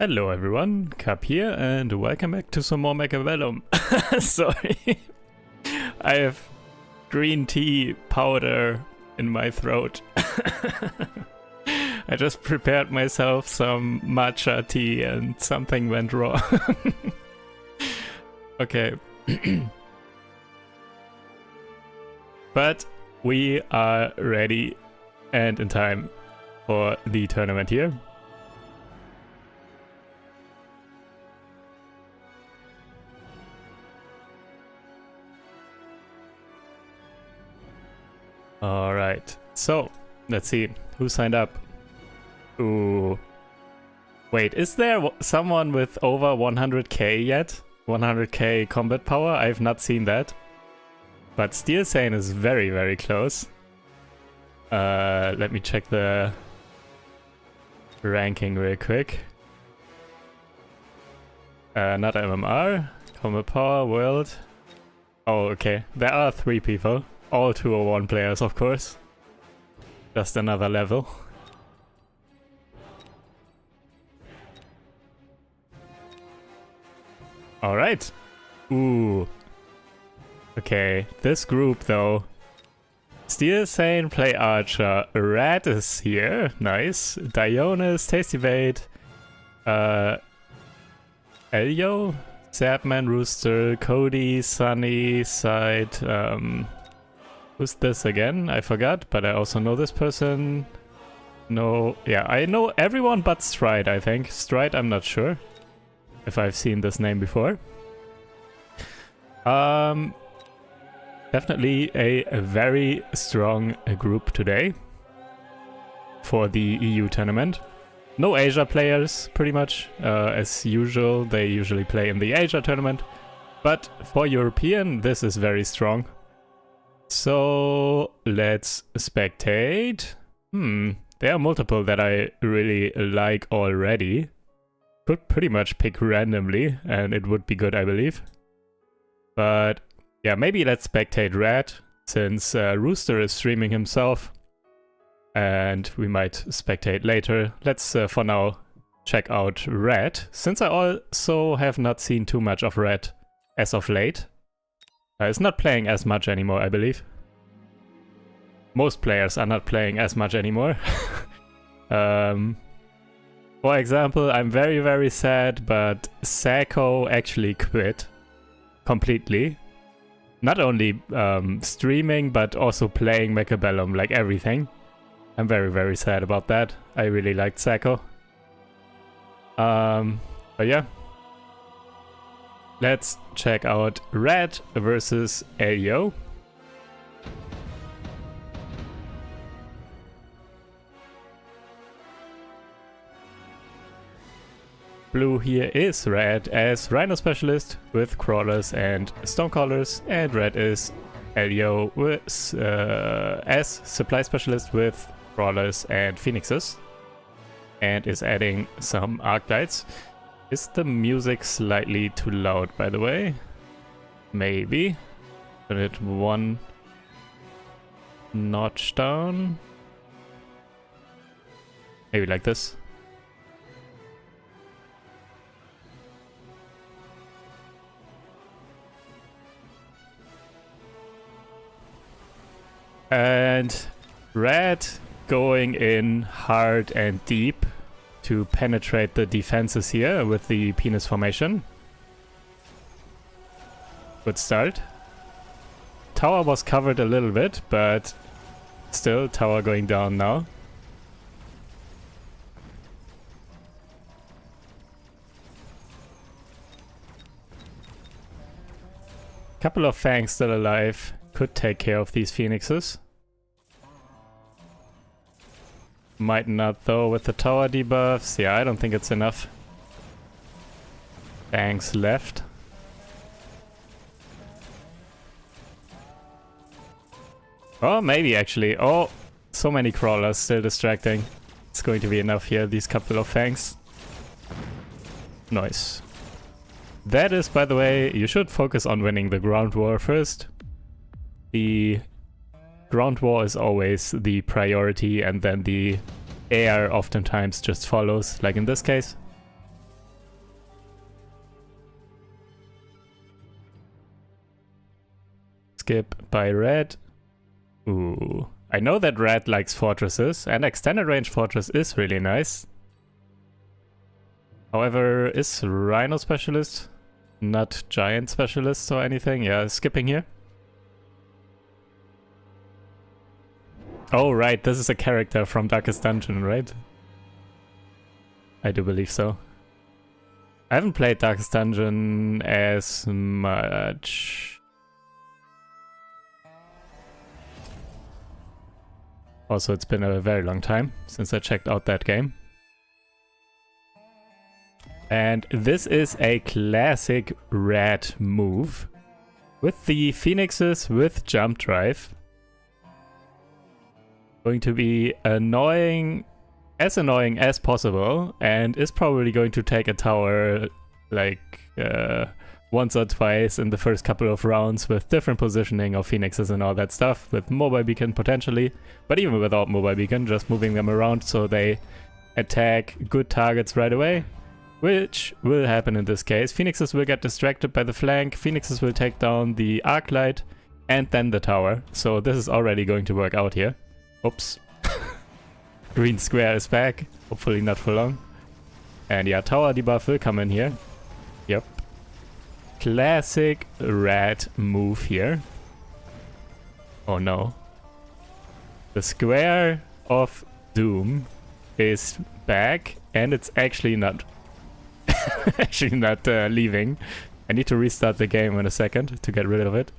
Hello everyone, Cap here, and welcome back to some more MECHABELLUM. Sorry, I have green tea powder in my throat. I just prepared myself some matcha tea and something went wrong. Okay. But we are ready and in time for the tournament here. Alright, so let's see who signed up. Ooh. Wait, is there someone with over 100k yet? 100k combat power? I've not seen that. But Steel Sane is very, very close. Let me check the ranking real quick. Not MMR, combat power, world. Oh, okay. There are 3 people. All 201 players, of course. Just another level. Alright. Ooh. Okay, this group though. Steel Sane, play Archer. Rat is here. Nice. Dionis, Tasty Bait. Elio, Zapman, Rooster, Cody, Sunny, Side. Who's this again? I forgot, but I also know this person. No, yeah, I know everyone but Stride, I think. Stride, I'm not sure if I've seen this name before. Definitely a very strong group today for the EU tournament. No Asia players, pretty much. As usual, they usually play in the Asia tournament. But for European, this is very strong. So let's spectate. There are multiple that I really like already. Could pretty much pick randomly and it would be good, I believe. But yeah, maybe let's spectate Red, since Rooster is streaming himself. And we might spectate later. Let's for now check out Red, since I also have not seen too much of Red as of late. It's not playing as much anymore, I believe. Most players are not playing as much anymore. For example, I'm very, very sad, but Sako actually quit completely. Not only streaming, but also playing MECHABELLUM, like everything. I'm very, very sad about that. I really liked Sako. But yeah. Let's check out Red versus Elio. Blue here is Red as Rhino Specialist with Crawlers and Stonecallers, and Red is Elio with, as Supply Specialist with Crawlers and Phoenixes, and is adding some Arclights. Is the music slightly too loud, by the way? Maybe. Turn it 1 notch down. Maybe like this. And Red going in hard and deep to penetrate the defenses here with the penis formation. Good start. Tower was covered a little bit, but still tower going down now. Couple of Fangs still alive. Could take care of these Phoenixes. Might not though with the tower debuffs. Yeah, I don't think it's enough. Fangs left. Oh, maybe actually. Oh, so many Crawlers still distracting. It's going to be enough here, these couple of Fangs. Nice. That is, by the way, you should focus on winning the ground war first. The ground war is always the priority, and then the air oftentimes just follows, like in this case. skip by red. Ooh. I know that red likes fortresses, and extended range fortress is really nice. However, is Rhino specialist not giant specialist or anything? Yeah, skipping here. Oh right, this is a character from Darkest Dungeon, right? I do believe so. I haven't played Darkest Dungeon as much. Also, it's been a very long time since I checked out that game. And this is a classic red move. With the Phoenixes with jump drive. Going to be annoying as possible, and is probably going to take a tower like once or twice in the first couple of rounds with different positioning of Phoenixes and all that stuff, with mobile beacon potentially, but even without mobile beacon, just moving them around so they attack good targets right away, which will happen in this case. Phoenixes will get distracted by the flank, Phoenixes will take down the arc light and then the tower, so this is already going to work out here. Oops. Green square is back, hopefully not for long. And yeah, tower debuff will come in here. Yep. Classic red move here. Oh no. The square of doom is back, and it's actually not leaving. I need to restart the game in a second to get rid of it.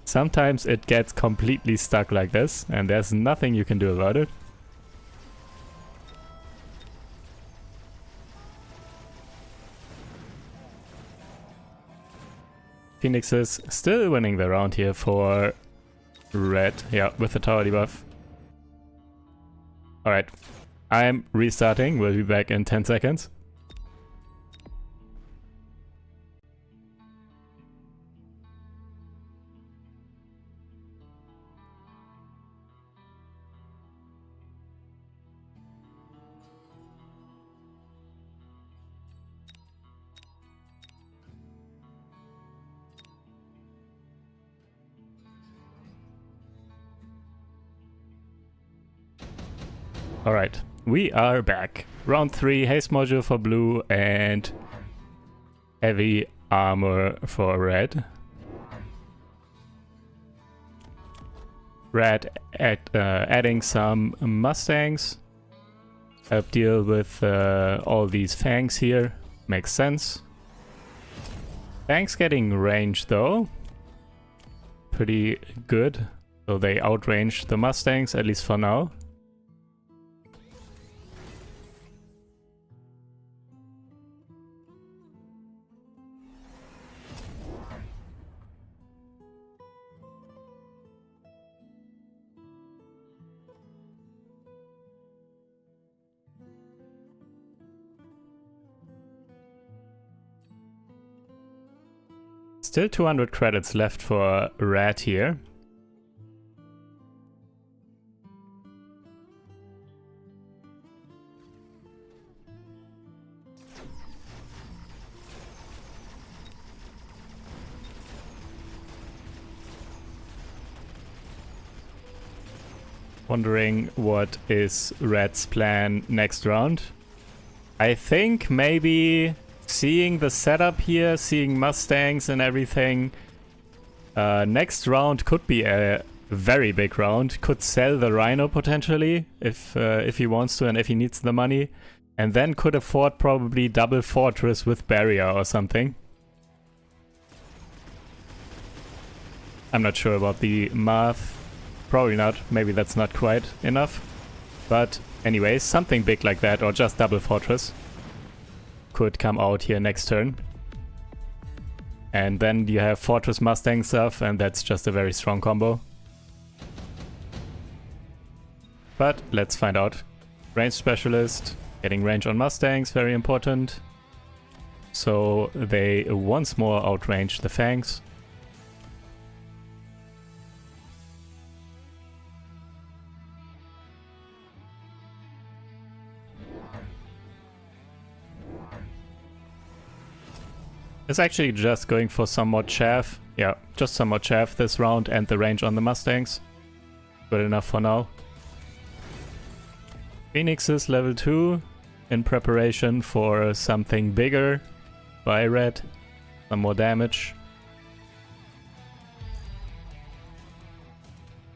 Sometimes it gets completely stuck like this, and there's nothing you can do about it. Phoenix is still winning the round here for red. Yeah, with the tower debuff. Alright, I'm restarting. We'll be back in 10 seconds. Alright, we are back. Round 3, haste module for blue and heavy armor for red. Red adding some Mustangs. Help deal with all these fangs here. Makes sense. Fangs getting range though. Pretty good. So they outrange the Mustangs, at least for now. Still 200 credits left for red here. Wondering what is red's plan next round. I think maybe seeing the setup here, seeing Mustangs and everything, next round could be a very big round. Could sell the Rhino potentially if he wants to and if he needs the money, and then could afford probably double fortress with barrier or something. I'm not sure about the math. Probably not. Maybe that's not quite enough. But anyways, something big like that, or just double fortress, could come out here next turn. And then you have Fortress Mustang stuff, and that's just a very strong combo. But let's find out. Range Specialist, getting range on Mustangs, very important. So they once more outrange the Fangs. It's actually just going for some more chaff. yeah, just some more chaff this round and the range on the Mustangs. Good enough for now. Phoenixes level 2 in preparation for something bigger by red. Some more damage.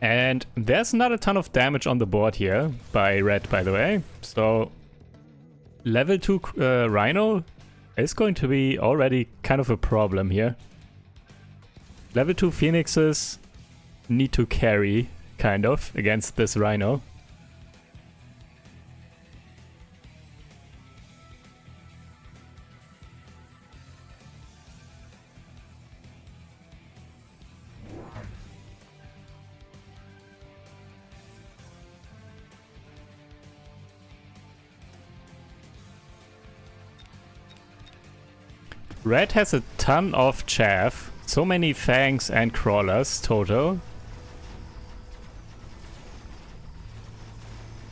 And there's not a ton of damage on the board here by red, by the way. So level 2 Rhino is going to be already kind of a problem here. Level 2 Phoenixes need to carry, kind of, against this Rhino. Red has a ton of chaff, so many fangs and crawlers total.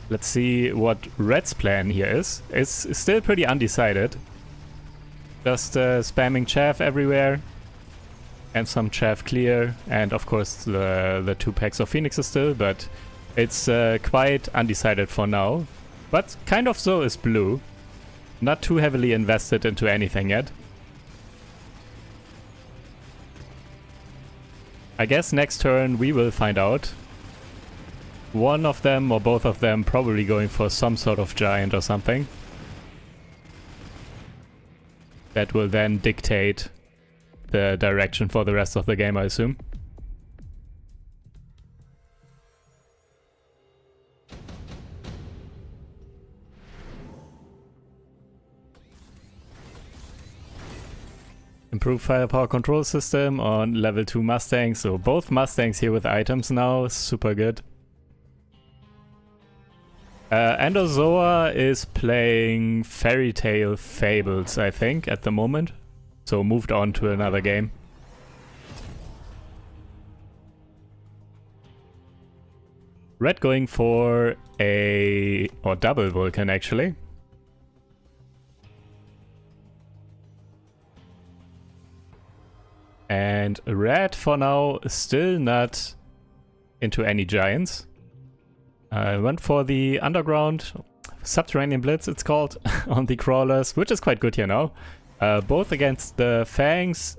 Let's see what Red's plan here is. It's still pretty undecided. Just spamming chaff everywhere. And some chaff clear. And of course the 2 packs of Phoenixes still, but it's quite undecided for now. But kind of so is blue. Not too heavily invested into anything yet. I guess next turn we will find out. One of them or both of them probably going for some sort of giant or something. That will then dictate the direction for the rest of the game, I assume. Improved firepower control system on level 2 Mustangs, so both Mustangs here with items now, super good. Endozoa is playing Fairy Tale Fables, I think, at the moment, so moved on to another game. Red going for a double Vulcan actually. And red for now still not into any giants. I went for the underground subterranean blitz, it's called, on the crawlers, which is quite good here now. Both against the fangs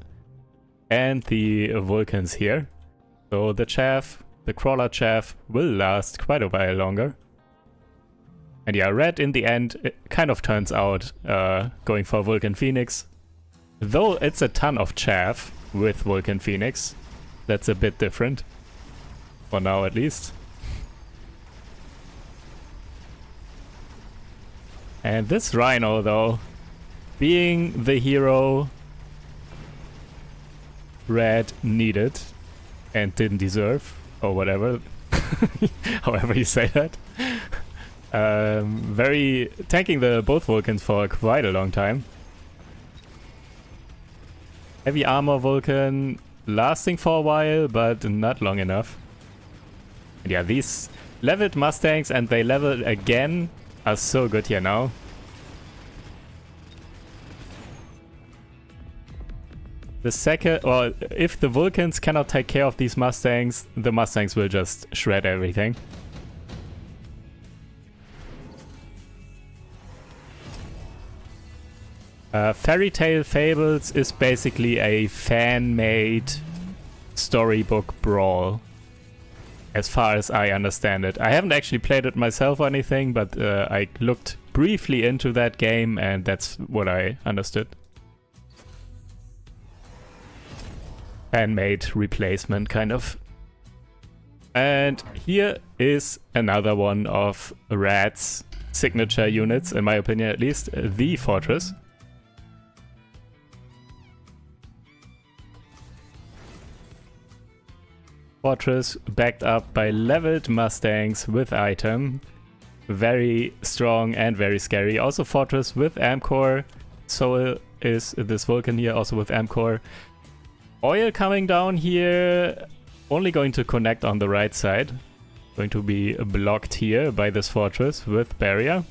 and the Vulcans here. So the chaff, the crawler chaff, will last quite a while longer. And yeah, red in the end, it kind of turns out going for Vulcan Phoenix. Though it's a ton of chaff with Vulcan Phoenix, that's a bit different. For now at least. And this Rhino though, being the hero red needed and didn't deserve, or whatever, however you say that. Very tanking the both Vulcans for quite a long time. Heavy armor Vulcan lasting for a while, but not long enough. And yeah, these leveled Mustangs, and they level again, are so good here now. The second, or if the Vulcans cannot take care of these Mustangs, the Mustangs will just shred everything. Fairy Tale Fables is basically a fan-made storybook brawl, as far as I understand it. I haven't actually played it myself or anything, but I looked briefly into that game and that's what I understood. Fan-made replacement, kind of. And here is another one of Rad's signature units, in my opinion at least, the Fortress. Fortress backed up by leveled Mustangs with item. Very strong and very scary. Also Fortress with Amcore. So is this Vulcan here, also with Amcore. Oil coming down here. Only going to connect on the right side. Going to be blocked here by this Fortress with barrier.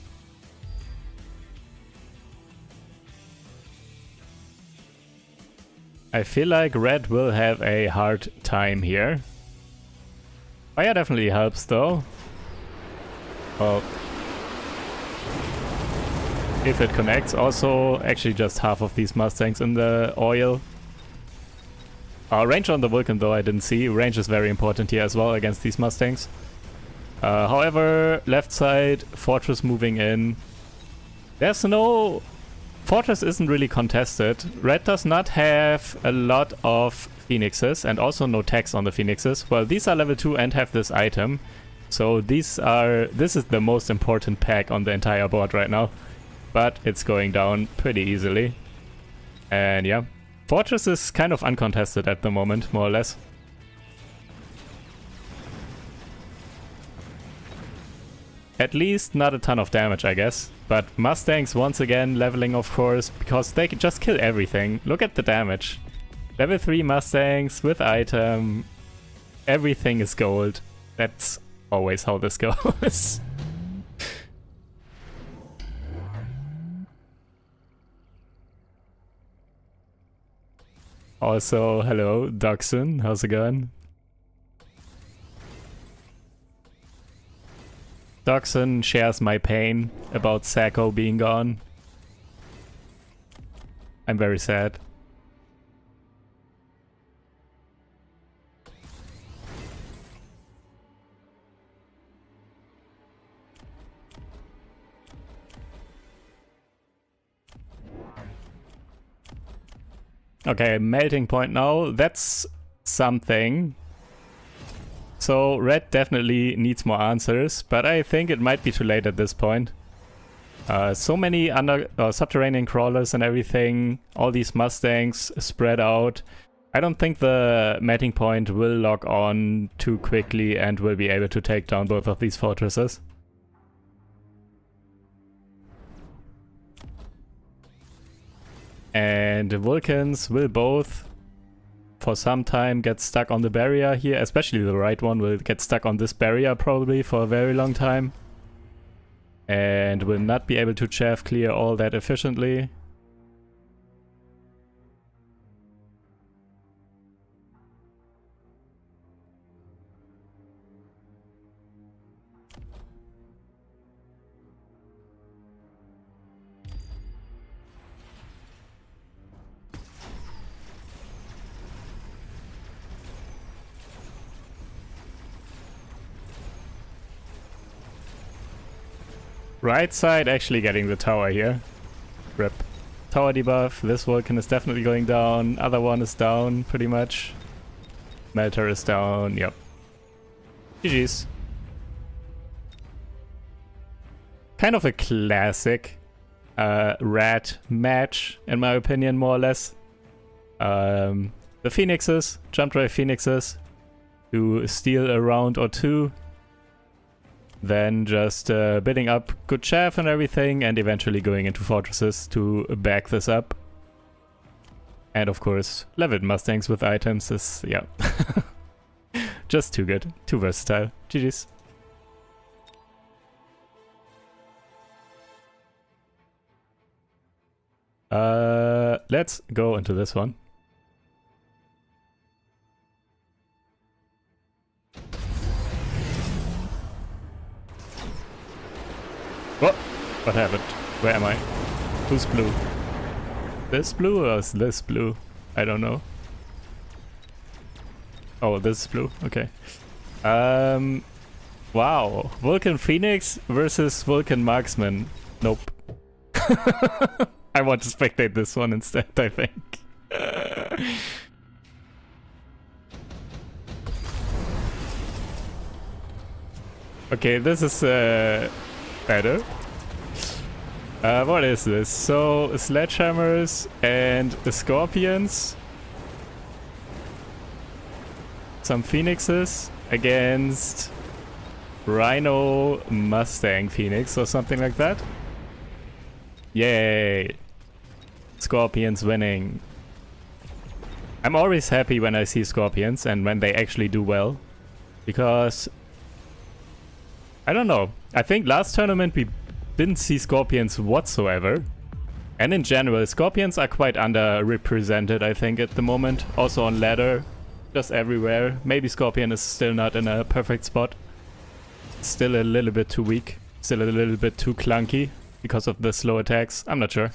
I feel like red will have a hard time here. Fire definitely helps though. Well, if it connects. Also, actually just half of these Mustangs in the oil. Range on the Vulcan though I didn't see. Range is very important here as well against these Mustangs. However, left side, Fortress moving in. There's no... Fortress isn't really contested. Red does not have a lot of Phoenixes and also no tax on the Phoenixes. Well, these are level 2 and have this item. So this is the most important pack on the entire board right now. But it's going down pretty easily. And yeah, Fortress is kind of uncontested at the moment, more or less. At least not a ton of damage, I guess. But Mustangs once again leveling, of course, because they can just kill everything. Look at the damage. Level 3 Mustangs with item. Everything is gold. That's always how this goes. Also, hello, Dachshund. How's it going? Dachshund shares my pain about Sacco being gone. I'm very sad. Okay, melting point now. That's something. So red definitely needs more answers, but I think it might be too late at this point. So many subterranean crawlers and everything, all these Mustangs spread out. I don't think the melting point will lock on too quickly and will be able to take down both of these fortresses. And the Vulcans will both for some time get stuck on the barrier here, especially the right one will get stuck on this barrier probably for a very long time. And will not be able to chaff clear all that efficiently. Right side actually getting the tower here. Rip. Tower debuff. This Vulcan is definitely going down. Other one is down pretty much. Melter is down. Yep. GG's. Kind of a classic rat match in my opinion, more or less. The Phoenixes, jump drive Phoenixes to steal a round or two. Then just bidding up good chaff and everything, and eventually going into fortresses to back this up. And of course, leveled Mustangs with items is, yeah, just too good, too versatile. GG's. Let's go into this one. What happened? Where am I? Who's blue? This blue or is this blue? I don't know. Oh, this is blue. Okay. Wow. Vulcan Phoenix versus Vulcan Marksman. Nope. I want to spectate this one instead, I think. Okay, this is better. What is this? So, sledgehammers and the scorpions. Some phoenixes against Rhino Mustang Phoenix or something like that. Yay! Scorpions winning. I'm always happy when I see scorpions and when they actually do well. Because I don't know. I think last tournament we didn't see scorpions whatsoever. And in general, Scorpions are quite underrepresented, I think, at the moment. Also on ladder, just everywhere. Maybe Scorpion is still not in a perfect spot. Still a little bit too weak. Still a little bit too clunky because of the slow attacks. I'm not sure.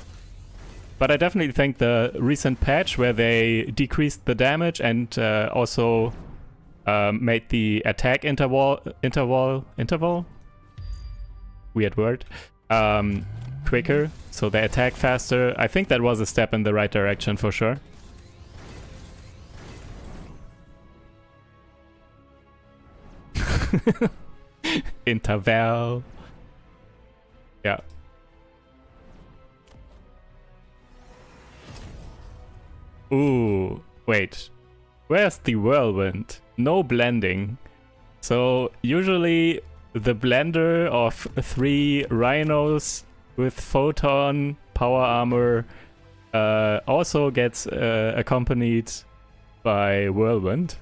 But I definitely think the recent patch where they decreased the damage and also made the attack interval? Weird word. Quicker, so they attack faster. I think that was a step in the right direction for sure. Interval. Yeah. Ooh, wait. Where's the whirlwind? No blending. So usually the blender of 3 rhinos with photon power armor also gets accompanied by whirlwind.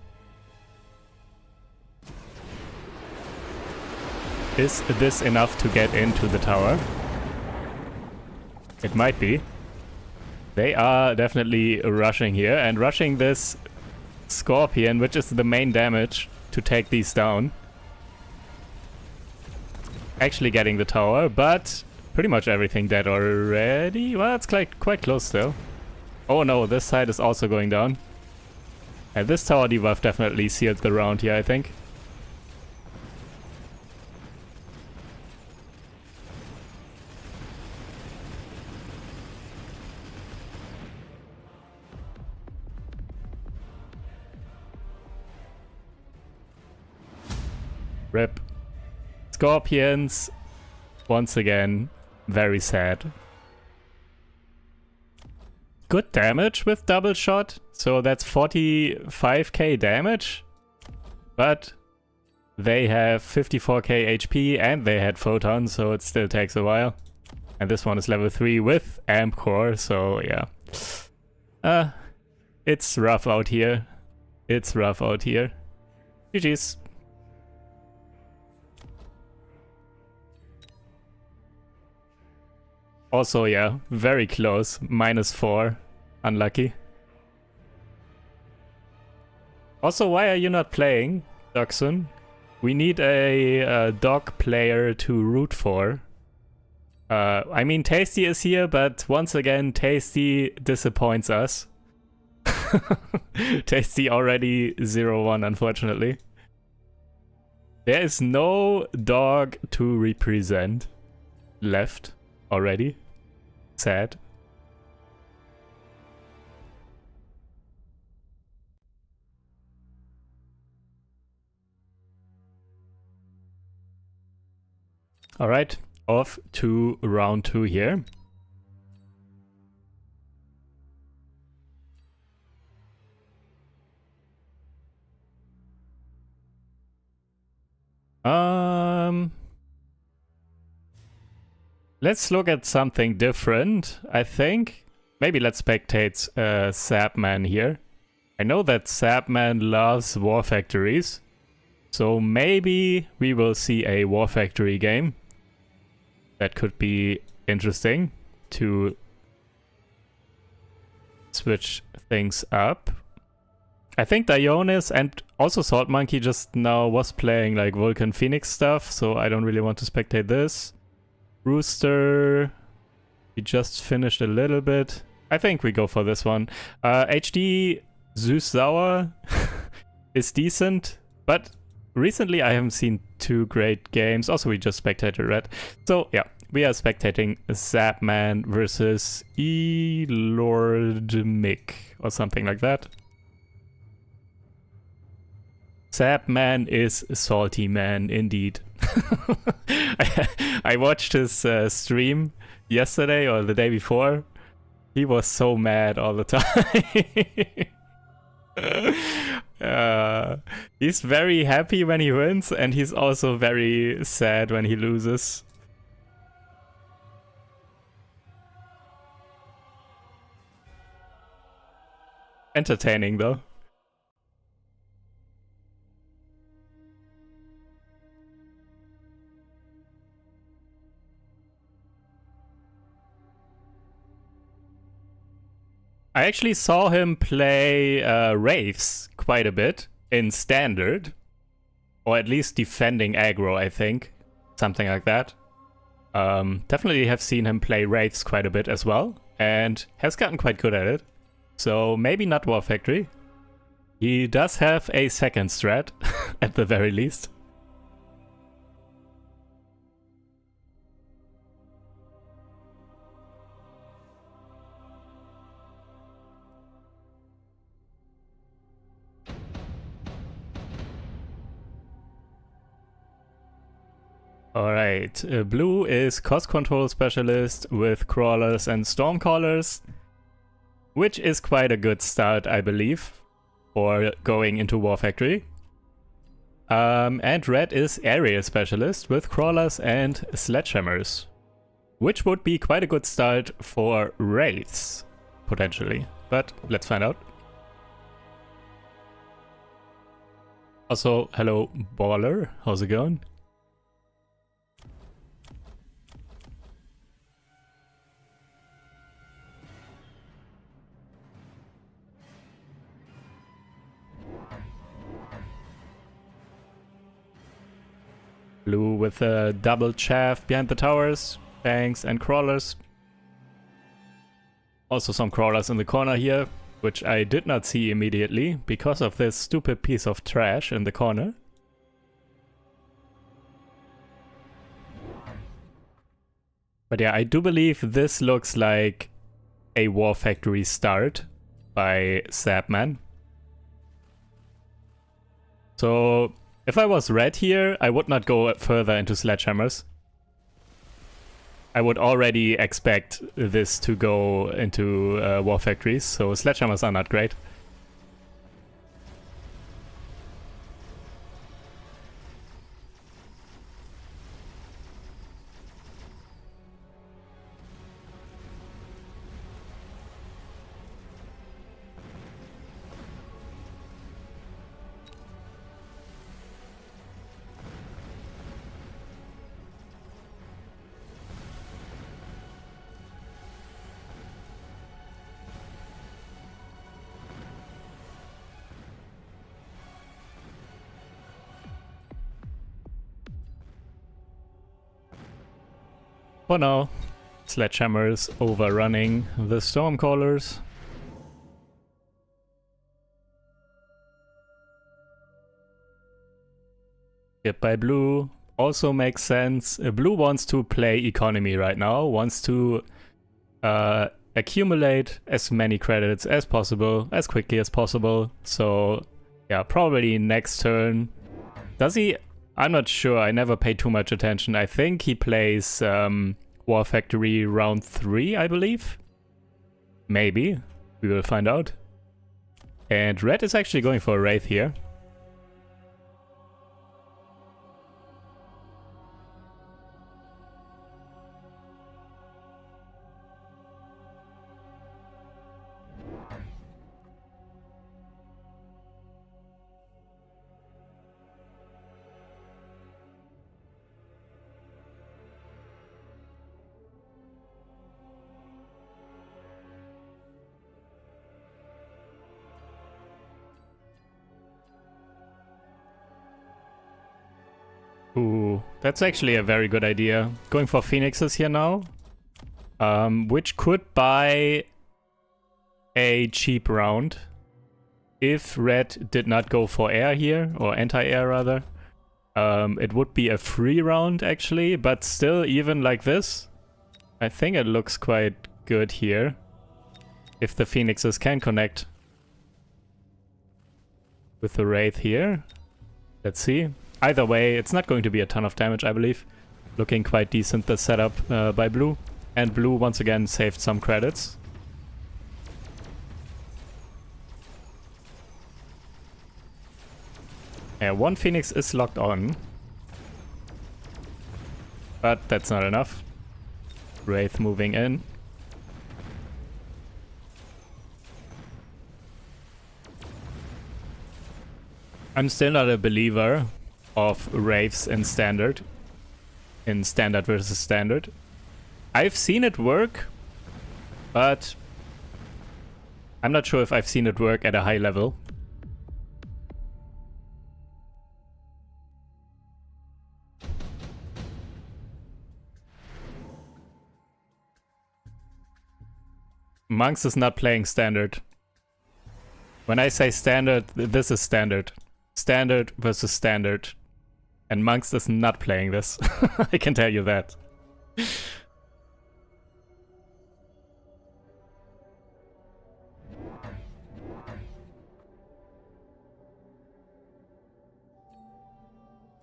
Is this enough to get into the tower? It might be. They are definitely rushing here and rushing this Scorpion, which is the main damage, to take these down. Actually getting the tower, but pretty much everything dead already. Well, it's quite close still. Oh no, this side is also going down. And this tower debuff definitely sealed the round here, I think. Rip. Scorpions, once again, very sad. Good damage with double shot, so that's 45k damage. But they have 54k HP and they had photon, so it still takes a while. And this one is level 3 with amp core, so yeah. It's rough out here. It's rough out here. GG's. Also, yeah, very close. -4. Unlucky. Also, why are you not playing, Doxun? We need a dog player to root for. I mean, Tasty is here, but once again, Tasty disappoints us. Tasty already 0-1, unfortunately. There is no dog to represent left already. Sad. All right, off to round 2 here. Let's look at something different, I think. Maybe let's spectate Sapman here. I know that Sapman loves War Factories, so maybe we will see a War Factory game. That could be interesting to switch things up. I think Dionis and also Salt Monkey just now was playing like Vulcan Phoenix stuff, so I don't really want to spectate this. Rooster, we just finished a little bit. I think we go for this one. HD Süß Sauer is decent, but recently I haven't seen 2 great games. Also, we just spectated Red. So yeah, we are spectating Zapman versus E-Lord Mick or something like that. Zapman is Salty Man indeed. I watched his stream yesterday or the day before. He was so mad all the time. He's very happy when he wins, and he's also very sad when he loses. Entertaining though. I actually saw him play Wraiths quite a bit in Standard. Or at least defending aggro, I think. Something like that. Definitely have seen him play Wraiths quite a bit as well. And has gotten quite good at it. So maybe not War Factory. He does have a second strat, at the very least. Alright, blue is cost control specialist with crawlers and stormcallers, which is quite a good start, I believe, for going into War Factory. And red is area specialist with crawlers and sledgehammers, which would be quite a good start for wraiths, potentially, but let's find out. Also, hello Baller, how's it going? Blue with a double chaff behind the towers, banks and crawlers. Also some crawlers in the corner here, which I did not see immediately because of this stupid piece of trash in the corner. But yeah, I do believe this looks like a War Factory start by Sapman. So if I was red here, I would not go further into sledgehammers. I would already expect this to go into War Factories, so sledgehammers are not great. For now, sledgehammers overrunning the stormcallers. Get by blue also makes sense. Blue wants to play economy right now, wants to accumulate as many credits as possible, as quickly as possible. So yeah, probably next turn. Does he? I'm not sure, I never paid too much attention. I think he plays War Factory round 3, I believe. Maybe. We will find out. And red is actually going for a Wraith here. Ooh, that's actually a very good idea. Going for Phoenixes here now. Which could buy a cheap round. If red did not go for air here, or anti-air rather. It would be a free round actually, but still even like this. I think it looks quite good here. If the Phoenixes can connect with the Wraith here. Let's see. Either way, it's not going to be a ton of damage, I believe. Looking quite decent, the setup by blue. And blue once again saved some credits. Yeah, one Phoenix is locked on. But that's not enough. Wraith moving in. I'm still not a believer of Wraiths in Standard versus Standard. I've seen it work, but I'm not sure if I've seen it work at a high level. Monks is not playing standard. When I say standard, this is standard. Standard versus standard. And Monks is not playing this. I can tell you that.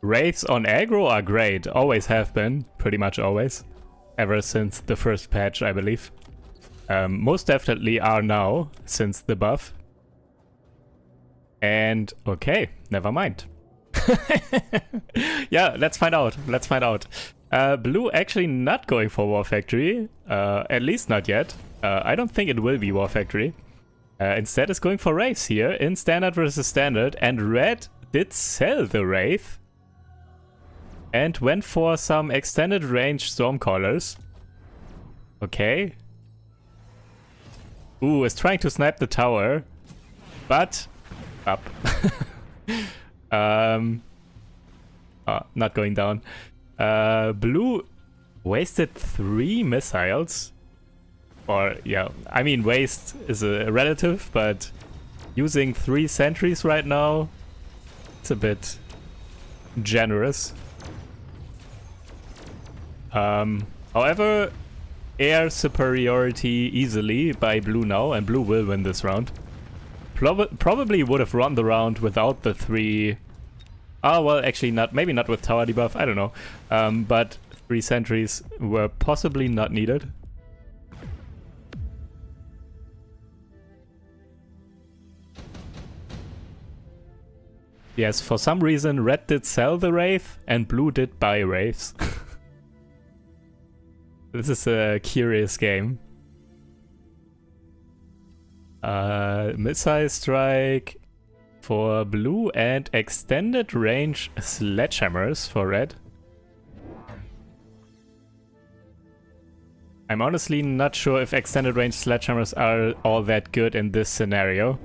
Wraiths on aggro are great. Always have been. Pretty much always. Ever since the first patch, I believe. Most definitely are now, since the buff. And okay, never mind. Yeah, let's find out. Let's find out. Blue actually not going for War Factory. At least not yet. I don't think it will be War Factory. Instead it's going for Wraiths here in standard versus standard. And red did sell the Wraith. And went for some extended range Stormcallers. Okay. Ooh, is trying to snipe the tower. But up. Not going down. Blue wasted 3 missiles. Or, yeah, I mean, waste is a relative, but using 3 sentries right now, it's a bit generous. However, air superiority easily by blue now, and blue will win this round. Probably would have run the round without the 3... Oh, well, actually not. Maybe not with tower debuff, I don't know. But 3 sentries were possibly not needed. Yes, for some reason red did sell the Wraith and blue did buy Wraiths. This is a curious game. Missile strike for blue and extended range sledgehammers for red. I'm honestly not sure if extended range sledgehammers are all that good in this scenario.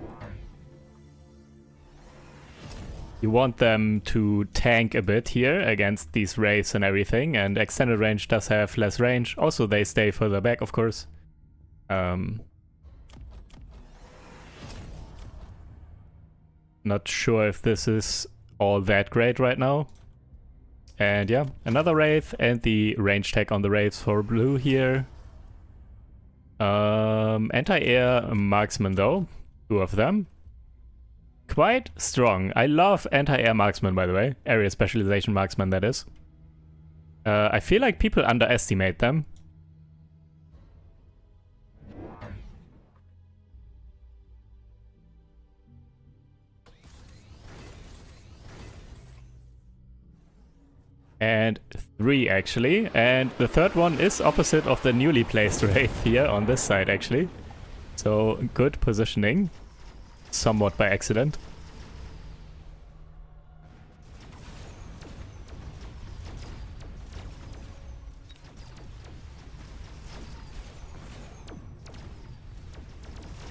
You want them to tank a bit here against these wraiths and everything, and extended range does have less range. Also, they stay further back, of course. Not sure if this is all that great right now. And yeah, another wraith and the range tag on the wraiths for blue here. Anti-air marksman though, 2 of them. Quite strong. I love anti-air marksman, by the way. Area specialization marksman, that is. I feel like people underestimate them. And 3 actually. And the third one is opposite of the newly placed wraith here on this side actually. So good positioning. Somewhat by accident.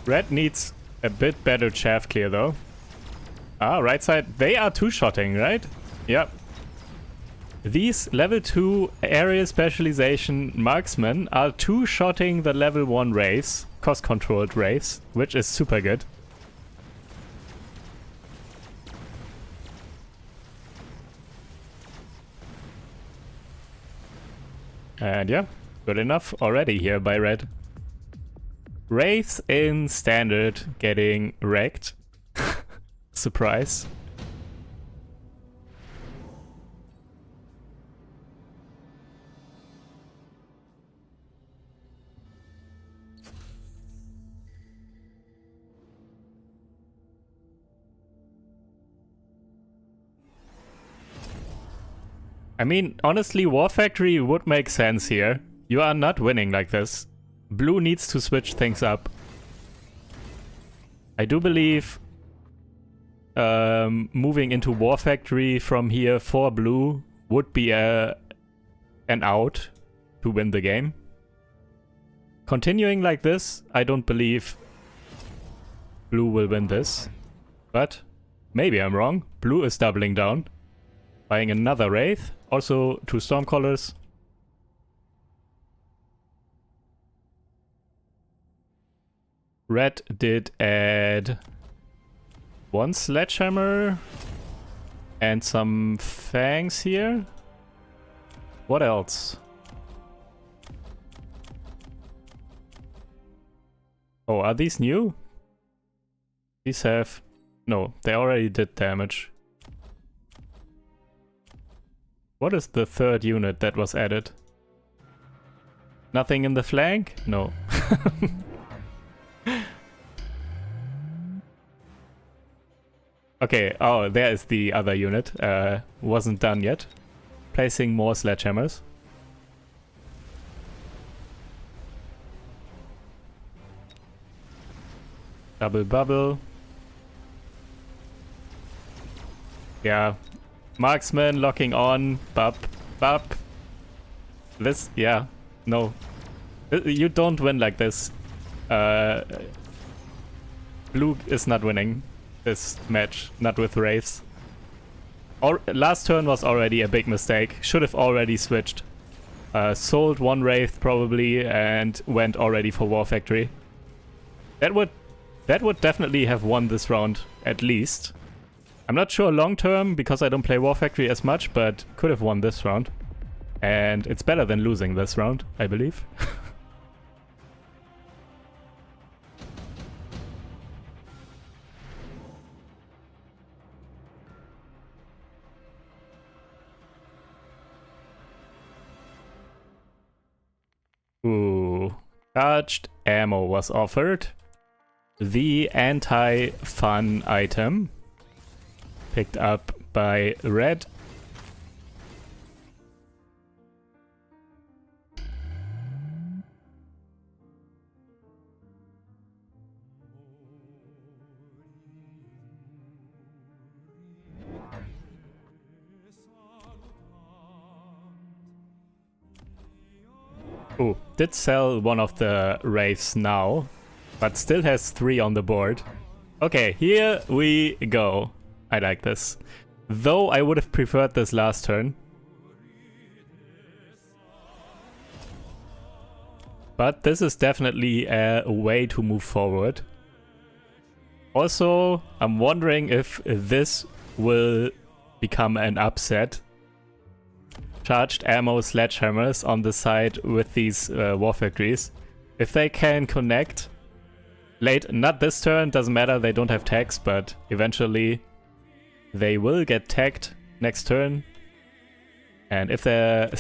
Red needs a bit better chaff clear though. Ah, right side. They are 2-shotting, right? Yep. These level 2 area specialization marksmen are 2-shotting the level 1 wraiths, cost controlled wraiths, which is super good. And yeah, good enough already here by red. Wraiths in standard getting wrecked. Surprise. I mean, honestly, War Factory would make sense here. You are not winning like this. Blue needs to switch things up. I do believe moving into War Factory from here for blue would be an out to win the game. Continuing like this, I don't believe blue will win this. But maybe I'm wrong. Blue is doubling down. Buying another Wraith. Also 2 Stormcallers. Red did add 1 Sledgehammer and some Fangs here. What else? Oh, are these new? These have... No, they already did damage. What is the 3rd unit that was added? Nothing in the flank? No. Okay, oh, there is the other unit. Wasn't done yet. Placing more Sledgehammers. Double bubble. Yeah. Marksman locking on. Bop. Bop. This, yeah. No. You don't win like this. Blue is not winning this match. Not with Wraiths. Last turn was already a big mistake. Should have already switched. Sold 1 Wraith probably and went already for War Factory. That would definitely have won this round, at least. I'm not sure long term, because I don't play War Factory as much, but could have won this round. And it's better than losing this round, I believe. Ooh. Charged ammo was offered. The anti-fun item. Picked up by Red. Ooh, did sell one of the Wraiths now, but still has 3 on the board. Okay, here we go. I like this. Though I would have preferred this last turn. But this is definitely a way to move forward. Also, I'm wondering if this will become an upset. Charged ammo sledgehammers on the side with these War Factories. If they can connect late, not this turn, doesn't matter, they don't have tags, but eventually they will get tagged next turn. And if their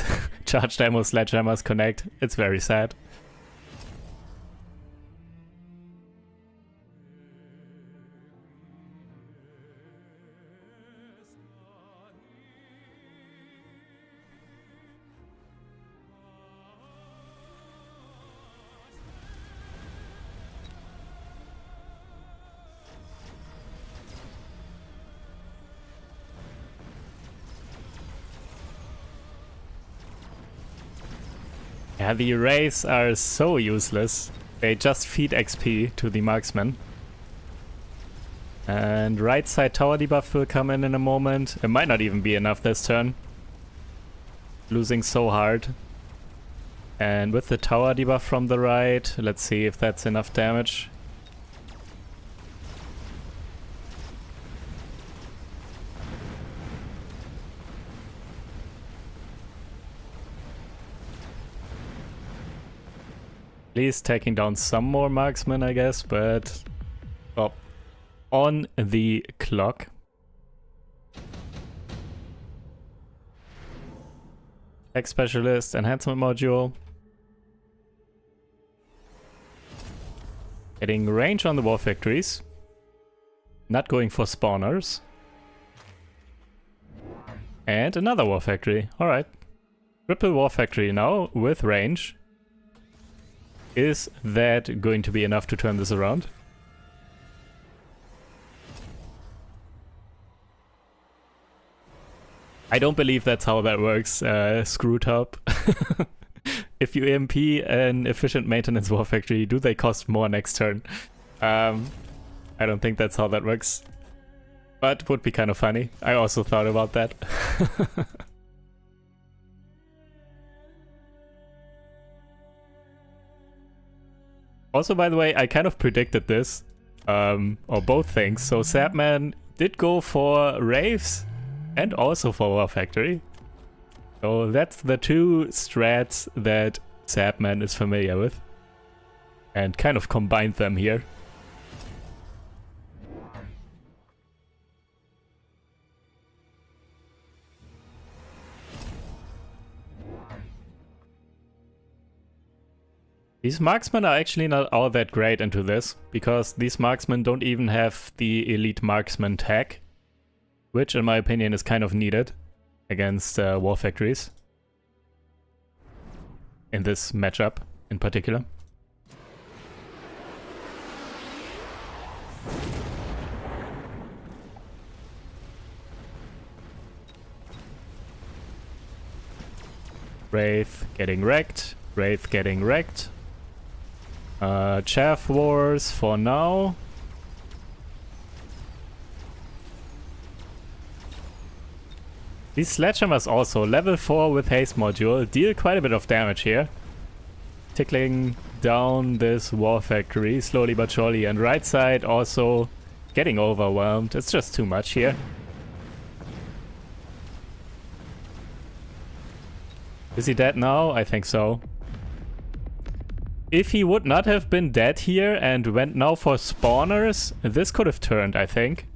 charged ammo sledgehammers connect, it's very sad. Yeah, the Wraiths are so useless. They just feed XP to the marksman. And right side tower debuff will come in a moment. It might not even be enough this turn. Losing so hard. And with the tower debuff from the right, let's see if that's enough damage. At least taking down some more marksmen, I guess, but oh, on the clock. Tech Specialist, Enhancement Module. Getting range on the War Factories. Not going for spawners. And another War Factory. Alright. Triple War Factory now with range. Is that going to be enough to turn this around? I don't believe that's how that works, screw top. If you EMP an efficient maintenance War Factory, do they cost more next turn? I don't think that's how that works. But would be kind of funny. I also thought about that. Also, by the way, I kind of predicted this. Or both things. So Sapman did go for Raves and also for War Factory. So that's the two strats that Sapman is familiar with. And kind of combined them here. These marksmen are actually not all that great into this, because these marksmen don't even have the elite marksman tag, which in my opinion is kind of needed against war factories. In this matchup in particular. Wraith getting wrecked, Wraith getting wrecked. Chaff Wars for now. These Sledgehammers also, level 4 with haste module, deal quite a bit of damage here. Tickling down this war factory slowly but surely, and right side also getting overwhelmed. It's just too much here. Is he dead now? I think so. If he would not have been dead here and went now for spawners, this could have turned, I think.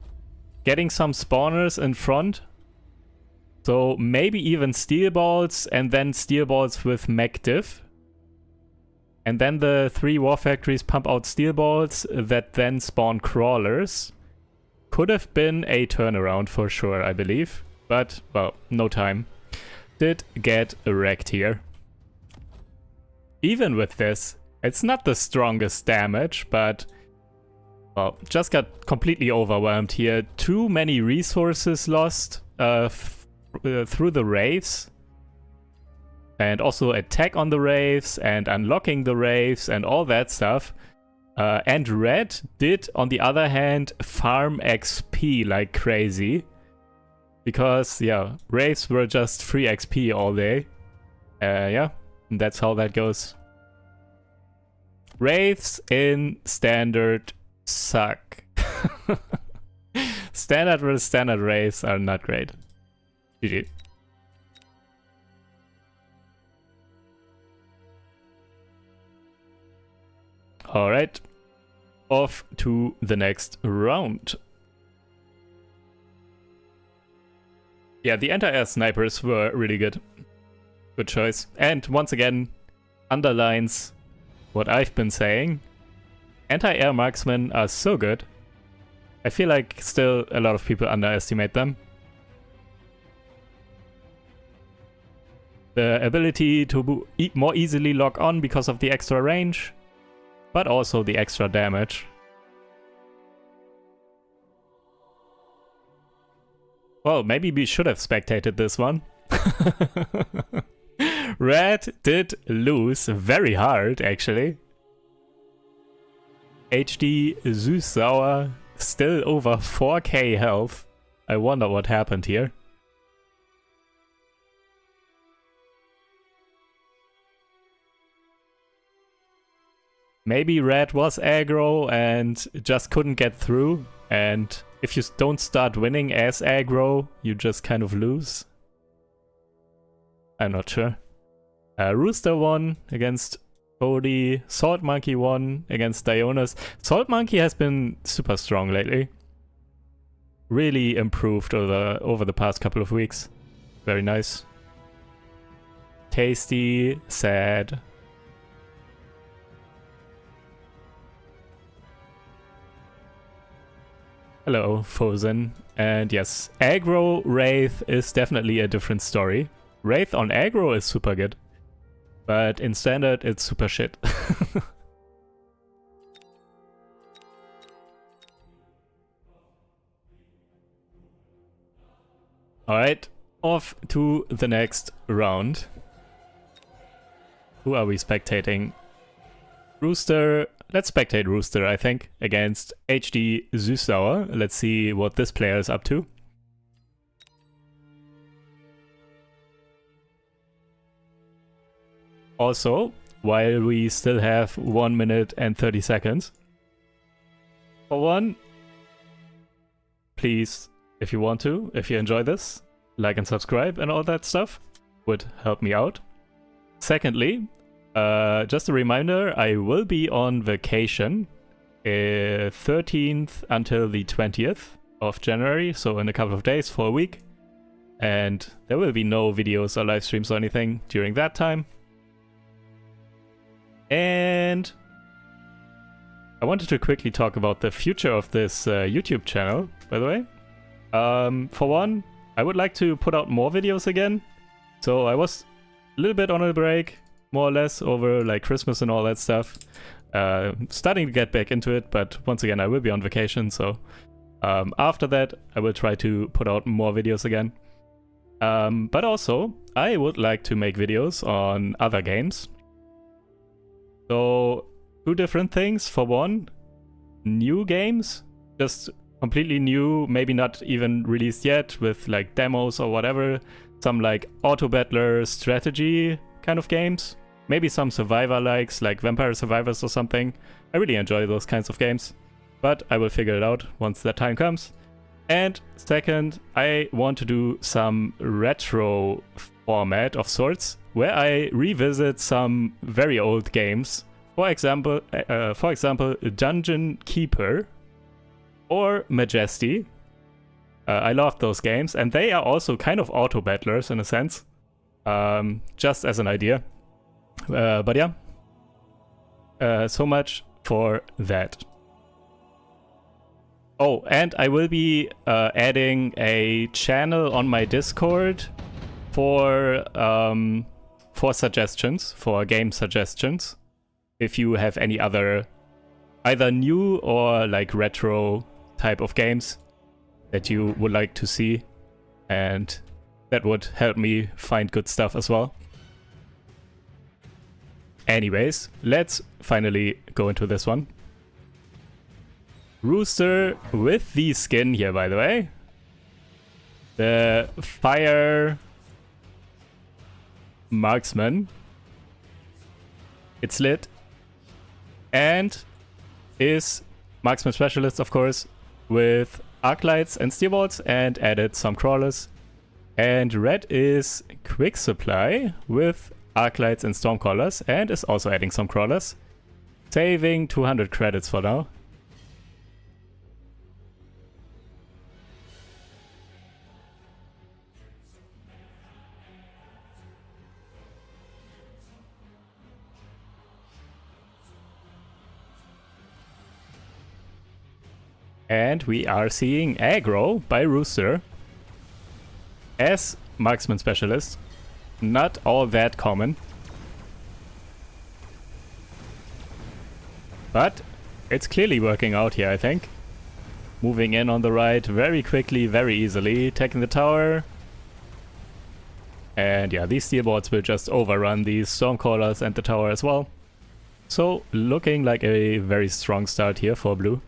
Getting some spawners in front. So maybe even steel balls and then steel balls with mech diff. And then the 3 war factories pump out steel balls that then spawn crawlers. Could have been a turnaround for sure, I believe. But, well, no time. Did get wrecked here. Even with this, it's not the strongest damage, but well, just got completely overwhelmed here. Too many resources lost through the Wraiths. And also attack on the Wraiths and unlocking the Wraiths and all that stuff. And Red did, on the other hand, farm XP like crazy. Because, yeah, Wraiths were just free XP all day. Yeah, that's how that goes. Wraiths in Standard suck. Standard versus Standard Wraiths are not great. GG. Alright. Off to the next round. Yeah, the anti-air snipers were really good. Good choice. And once again, underlines what I've been saying. Anti-air marksmen are so good. I feel like still a lot of people underestimate them. The ability to more easily lock on because of the extra range, but also the extra damage. Well, maybe we should have spectated this one. Red did lose very hard, actually. HD Süß-Sauer still over 4k health. I wonder what happened here. Maybe Red was aggro and just couldn't get through, and if you don't start winning as aggro, you just kind of lose. I'm not sure. Rooster won against Cody. Salt Monkey won against Dionis. Salt Monkey has been super strong lately. Really improved over the past couple of weeks. Very nice. Tasty, sad. Hello, Fozen. And yes, aggro Wraith is definitely a different story. Wraith on aggro is super good. But in standard, it's super shit. Alright, off to the next round. Who are we spectating? Rooster, let's spectate Rooster, I think, against HD Süßsauer. Let's see what this player is up to. Also, while we still have 1 minute and 30 seconds, for one, please, if you want to, if you enjoy this, like and subscribe and all that stuff would help me out. Secondly, just a reminder, I will be on vacation 13th until the 20th of January, so in a couple of days for a week. And there will be no videos or live streams or anything during that time. And I wanted to quickly talk about the future of this YouTube channel, by the way. For one, I would like to put out more videos again. So I was a little bit on a break, more or less, over like Christmas and all that stuff. Starting to get back into it, but once again, I will be on vacation. So after that, I will try to put out more videos again. But also, I would like to make videos on other games. So, two different things. For one, new games, just completely new, maybe not even released yet, with like demos or whatever. Some like auto-battler strategy kind of games. Maybe some survivor-likes, like Vampire Survivors or something. I really enjoy those kinds of games. But I will figure it out once that time comes. And second, I want to do some retro format of sorts, where I revisit some very old games. For example, Dungeon Keeper or Majesty. I love those games, and they are also kind of auto-battlers in a sense. Just as an idea. But yeah. So much for that. Oh, and I will be adding a channel on my Discord for suggestions, for game suggestions. If you have any other, either new or like retro type of games that you would like to see, and that would help me find good stuff as well. Anyways, let's finally go into this one. Rooster with the skin here, by the way. The Fire Marksman. It's lit. And is Marksman Specialist, of course, with Arc Lights and Steel Bolts, and added some crawlers. And red is Quick Supply with Arc Lights and Stormcallers, and is also adding some crawlers. Saving 200 credits for now. And we are seeing aggro by Rooster as Marksman Specialist. Not all that common. But it's clearly working out here, I think. Moving in on the right very quickly, very easily. Taking the tower. And yeah, these steel boards will just overrun these Stormcallers and the tower as well. So looking like a very strong start here for blue.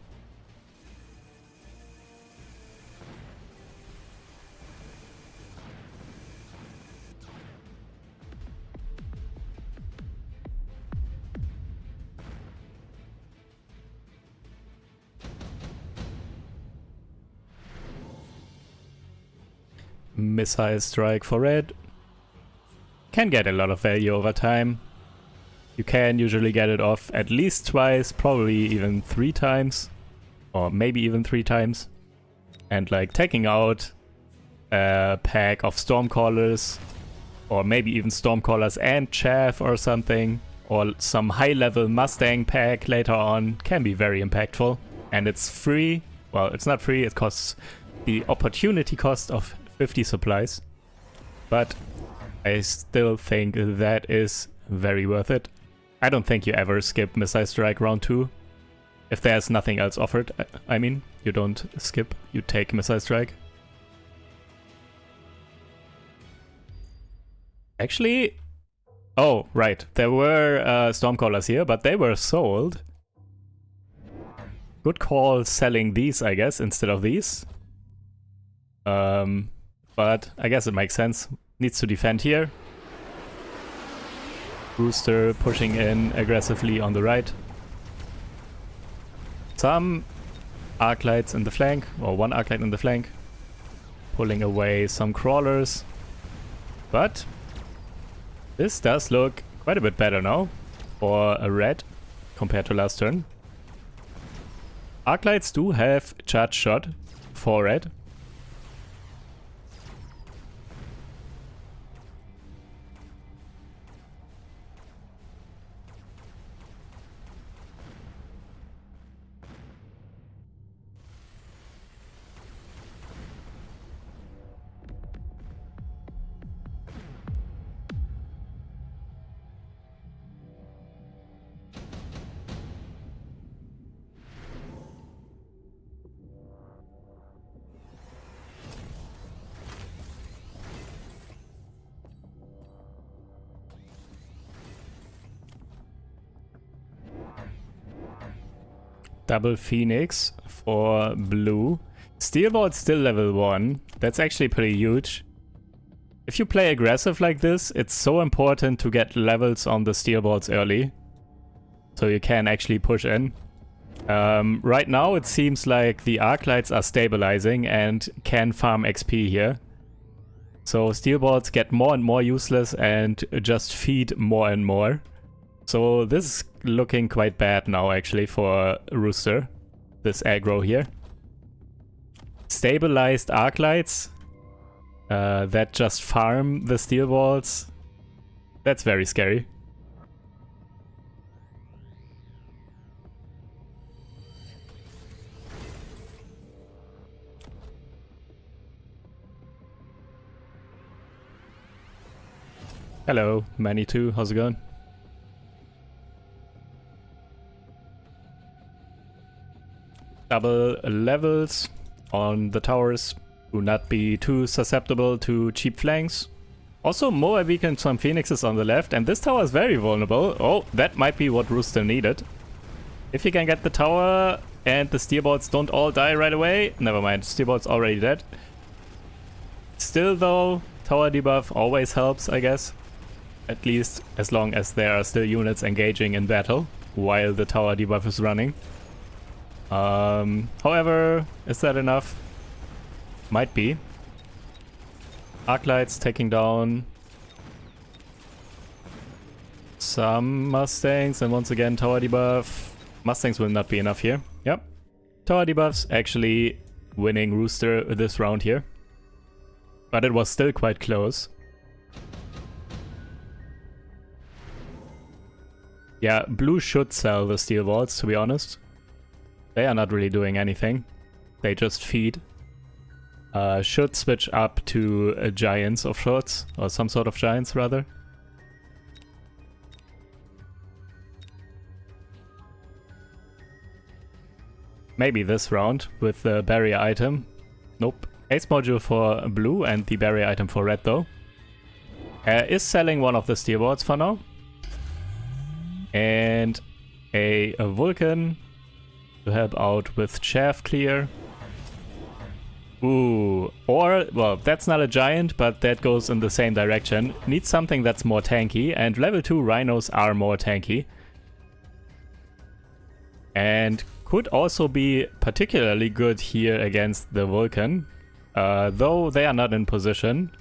Missile strike for red. Can get a lot of value over time. You can usually get it off at least twice, probably even 3 times. Or maybe even 3 times. And like taking out a pack of Stormcallers, or maybe even Stormcallers and Chaff or something, or some high-level Mustang pack later on, can be very impactful. And it's free. Well, it's not free, it costs the opportunity cost of 50 supplies, but I still think that is very worth it. I don't think you ever skip Missile Strike round 2. If there's nothing else offered, I mean, you don't skip, you take Missile Strike. Actually, oh, right, there were Stormcallers here, but they were sold. Good call selling these, I guess, instead of these. But I guess it makes sense. Needs to defend here. Rooster pushing in aggressively on the right. Some arc lights in the flank, or one arc light in the flank. Pulling away some crawlers. But this does look quite a bit better now for a red compared to last turn. Arc lights do have charge shot for red. Double Phoenix for blue. Steel Vault still level 1. That's actually pretty huge. If you play aggressive like this, it's so important to get levels on the Steel Vaults early. So you can actually push in. Right now it seems like the Arc Lights are stabilizing and can farm XP here. So Steel Vaults get more and more useless and just feed more and more. So this is looking quite bad now actually for Rooster, this aggro here. Stabilized Arc Lights that just farm the Steel Vaults. That's very scary. Hello, Manny2, how's it going? Double levels on the towers. Do not be too susceptible to cheap flanks. Also, Moa weakened some phoenixes on the left, and this tower is very vulnerable. Oh, that might be what Rooster needed. If you can get the tower and the Steel Bolts don't all die right away. Never mind, Steel Bolts already dead. Still though, tower debuff always helps, I guess. At least as long as there are still units engaging in battle while the tower debuff is running. However, is that enough? Might be. Arc Lights taking down some Mustangs, and once again tower debuff. Mustangs will not be enough here. Yep. Tower debuffs actually winning Rooster this round here. But it was still quite close. Yeah, blue should sell the Steel Vaults, to be honest. They are not really doing anything. They just feed. Should switch up to giants of sorts, or some sort of giants rather. Maybe this round with the barrier item. Nope. Ace module for blue and the barrier item for red though. Is selling one of the Steel Vaults for now. And a Vulcan to help out with chaff clear. Ooh, or, well, that's not a giant, but that goes in the same direction. Needs something that's more tanky, and level 2 rhinos are more tanky. And could also be particularly good here against the Vulcan, though they are not in position.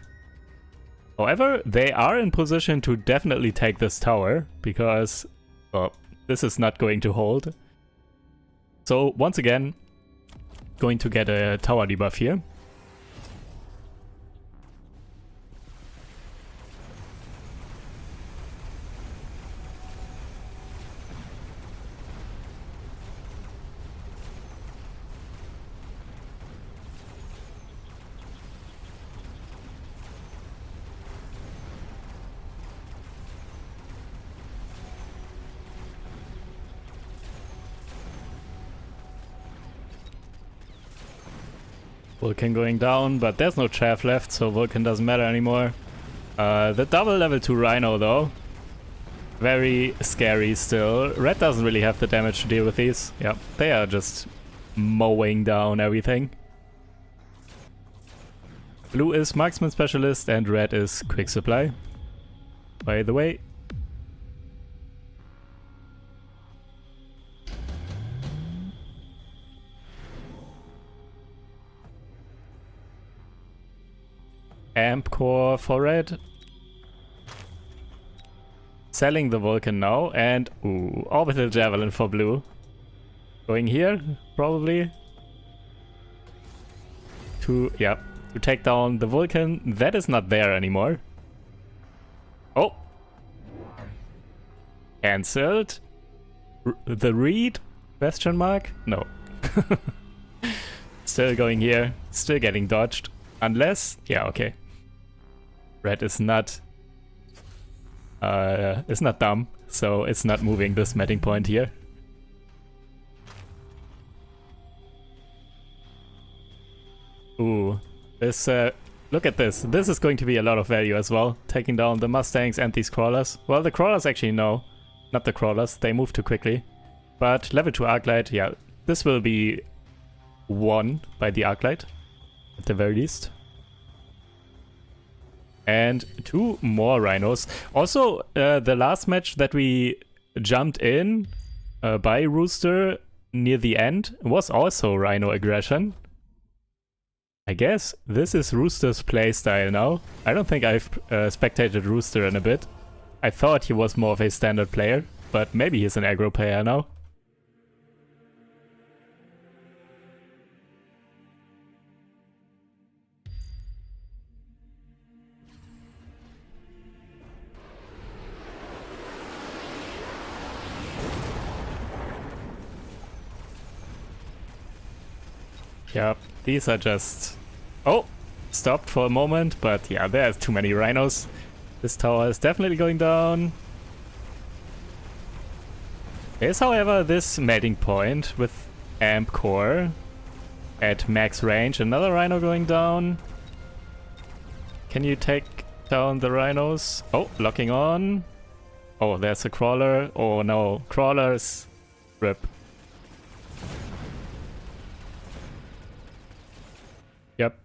However, they are in position to definitely take this tower, because, well, this is not going to hold. So, once again, going to get a tower debuff here. Vulcan going down, but there's no chaff left, so Vulcan doesn't matter anymore. The double level 2 Rhino though Very scary still. Red doesn't really have the damage to deal with these. Yep, they are just mowing down everything. Blue is Marksman Specialist and red is Quick Supply. By the way. Amp Core for red. Selling the Vulcan now and ooh, Orbital Javelin for blue. Going here, probably. To take down the Vulcan. That is not there anymore. Oh! Cancelled. The read? Question mark? No. Still going here. Still getting dodged. Unless... yeah, okay. Red is not dumb, so it's not moving this matting point here. Ooh, this look at this. This is going to be a lot of value as well. Taking down the Mustangs and these crawlers. Well, the crawlers actually no, not the crawlers. They move too quickly. But level 2 Arclight, yeah, this will be won by the Arclight at the very least. And 2 more rhinos. Also, the last match that we jumped in by Rooster near the end was also rhino aggression. I guess this is Rooster's playstyle now. I don't think I've spectated Rooster in a bit. I thought he was more of a standard player, but maybe he's an aggro player now. Yeah, these are just... oh! Stopped for a moment, but yeah, there's too many rhinos. This tower is definitely going down. There's, however, this melting point with Amp Core at max range. Another rhino going down. Can you take down the rhinos? Oh, locking on. Oh, there's a crawler. Oh no, crawlers. Rip. Yep.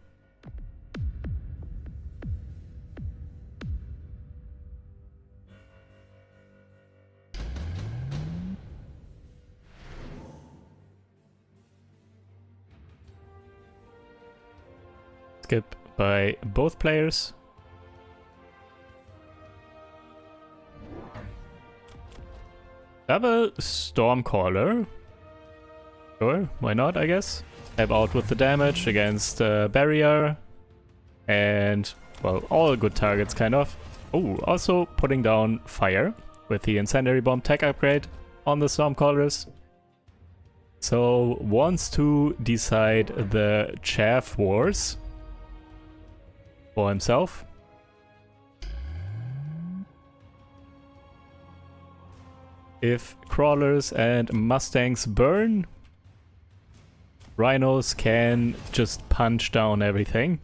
Skip by both players. Double Stormcaller. Sure, why not, I guess. Help out with the damage against barrier. And, well, all good targets, kind of. Oh, also putting down fire with the Incendiary Bomb tech upgrade on the Stormcallers. So, wants to decide the Chaff Wars for himself. If crawlers and mustangs burn, rhinos can just punch down everything.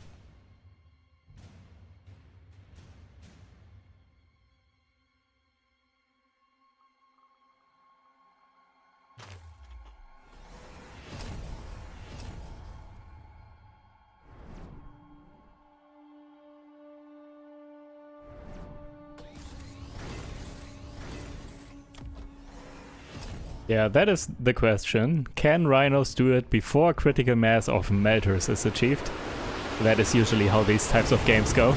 Yeah, that is the question. Can rhinos do it before critical mass of melters is achieved? That is usually how these types of games go.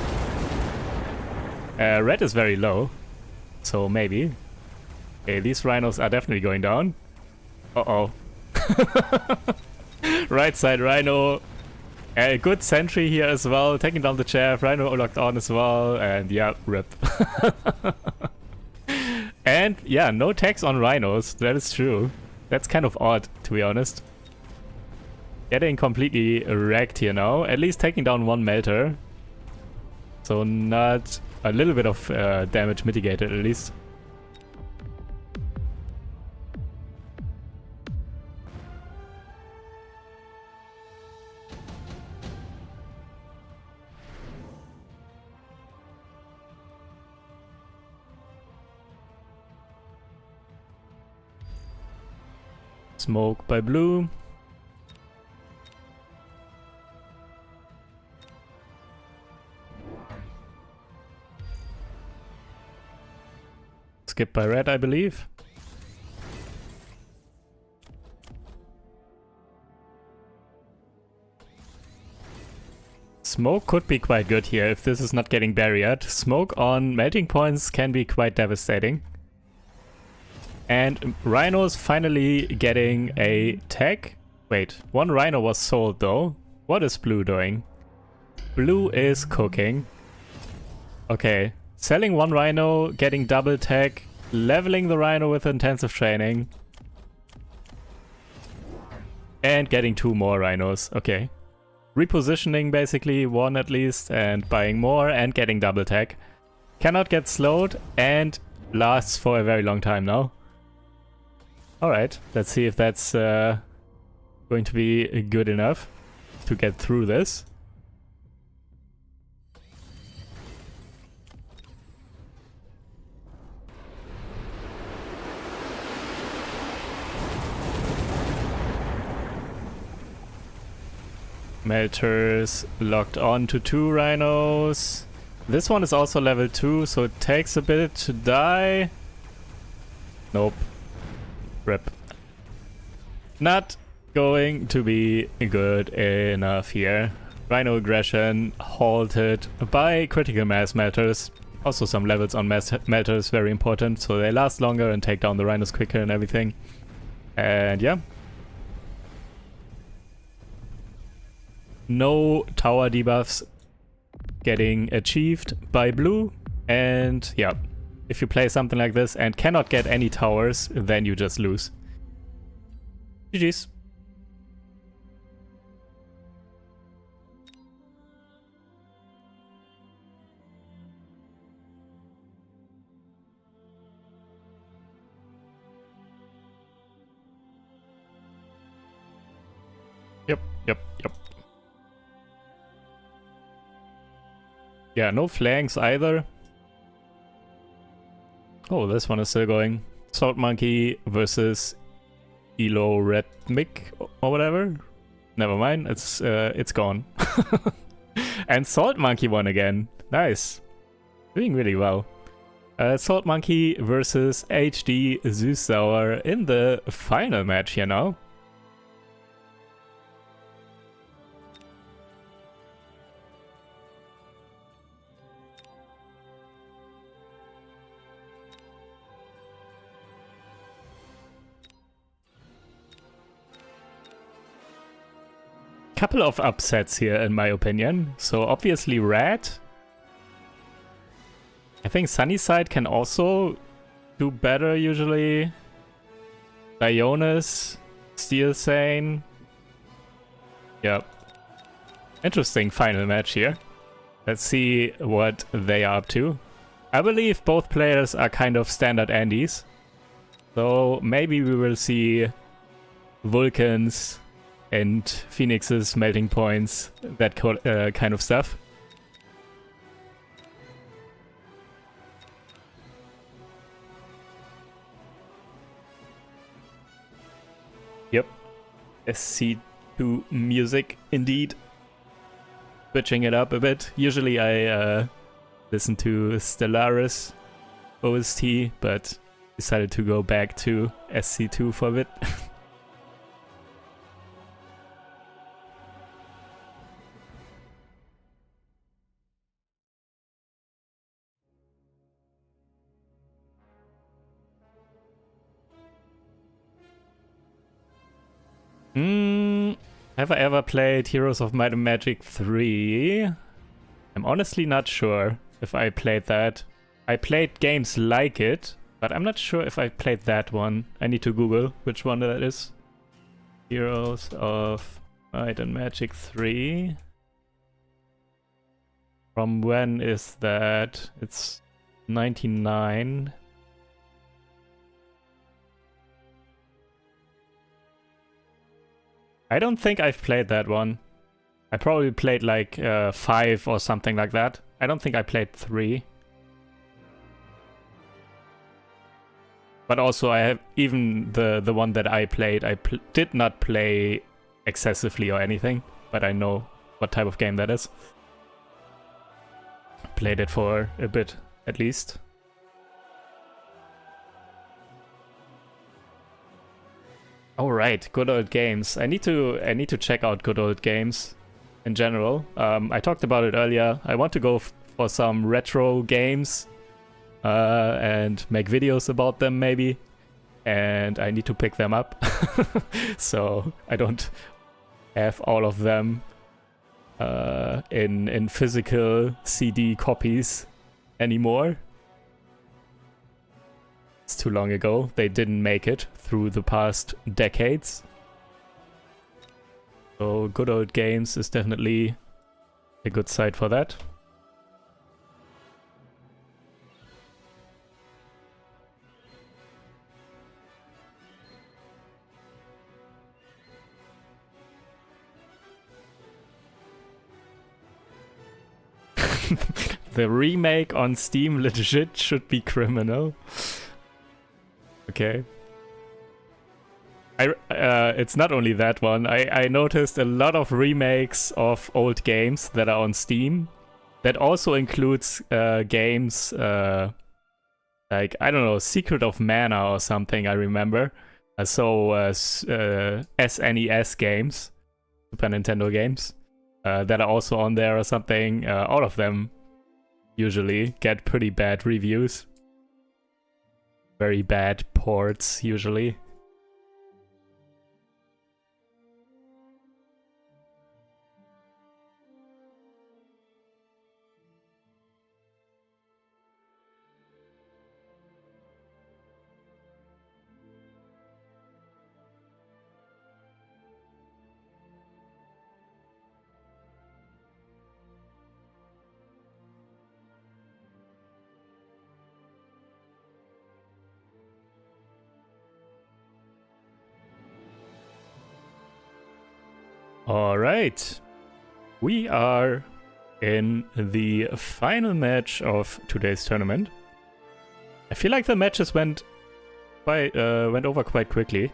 Red is very low, so maybe. Okay, these rhinos are definitely going down. Uh-oh. Right side rhino. A good sentry here as well, taking down the chaff. Rhino locked on as well, and yeah, rip. And yeah, no tax on rhinos, that is true. That's kind of odd, to be honest. Getting completely wrecked here now, at least taking down one melter. So not a little bit of damage mitigated at least. Smoke by blue. Skip by red, I believe. Smoke could be quite good here if this is not getting barriered. Smoke on melting points can be quite devastating. And Rhino's finally getting a tag. Wait, one Rhino was sold though. What is blue doing? Blue is cooking. Okay, selling one Rhino, getting double tag, leveling the Rhino with intensive training. And getting 2 more Rhinos, okay. Repositioning basically, 1 at least, and buying more and getting double tag. Cannot get slowed and lasts for a very long time now. Alright, let's see if that's going to be good enough to get through this. Melters locked on to 2 Rhinos. This one is also level 2, so it takes a bit to die. Nope. Rip. Not going to be good enough here. Rhino aggression halted by critical mass melters. Also some levels on mass melters, very important, so they last longer and take down the Rhinos quicker and everything. And yeah. No tower debuffs getting achieved by blue, and yeah, if you play something like this and cannot get any towers, then you just lose. GG's. Yep. Yeah, no flanks either. Oh, this one is still going. Salt Monkey versus Elo Redmic or whatever. Never mind, it's gone. And Salt Monkey won again. Nice. Doing really well. Salt Monkey versus HD Süßsauer in the final match here now. Couple of upsets here in my opinion. So obviously red. I think Sunnyside can also do better usually. Dionys, Steel Sane. Yep. Interesting final match here. Let's see what they are up to. I believe both players are kind of standard Andes. So maybe we will see Vulcans and Phoenix's melting points, that kind of stuff. Yep. SC2 music indeed. Switching it up a bit. Usually I listen to Stellaris OST, but decided to go back to SC2 for a bit. Have I ever played Heroes of Might and Magic 3? I'm honestly not sure if I played that. I played games like it, but I'm not sure if I played that one. I need to Google which one that is. Heroes of Might and Magic 3. From when is that? It's 99. I don't think I've played that one. I probably played like 5 or something like that. I don't think I played 3. But also I have even the one that I played, did not play excessively or anything, but I know what type of game that is. Played it for a bit at least. All right, good old games. I need to check out good old games in general. I talked about it earlier. I want to go for some retro games and make videos about them maybe. And I need to pick them up. So I don't have all of them in physical CD copies anymore. It's too long ago. They didn't make it through the past decades. So good old games is definitely a good site for that. The remake on Steam legit should be criminal. Okay. It's not only that one. I noticed a lot of remakes of old games that are on Steam. That also includes games like, I don't know, Secret of Mana or something, I remember. SNES games, Super Nintendo games, that are also on there or something. All of them usually get pretty bad reviews. Very bad ports, usually. All right, we are in the final match of today's tournament. I feel like the matches went over quite quickly.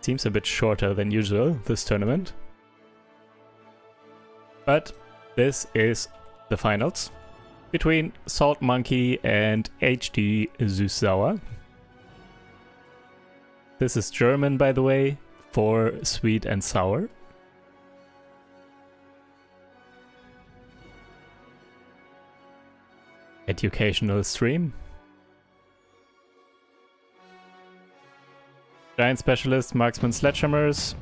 Seems a bit shorter than usual this tournament, but this is the finals between Salt Monkey and HD Süßsauer. This is German, by the way, for sweet and sour. Educational stream. Giant Specialist, Marksman Sledgehammers.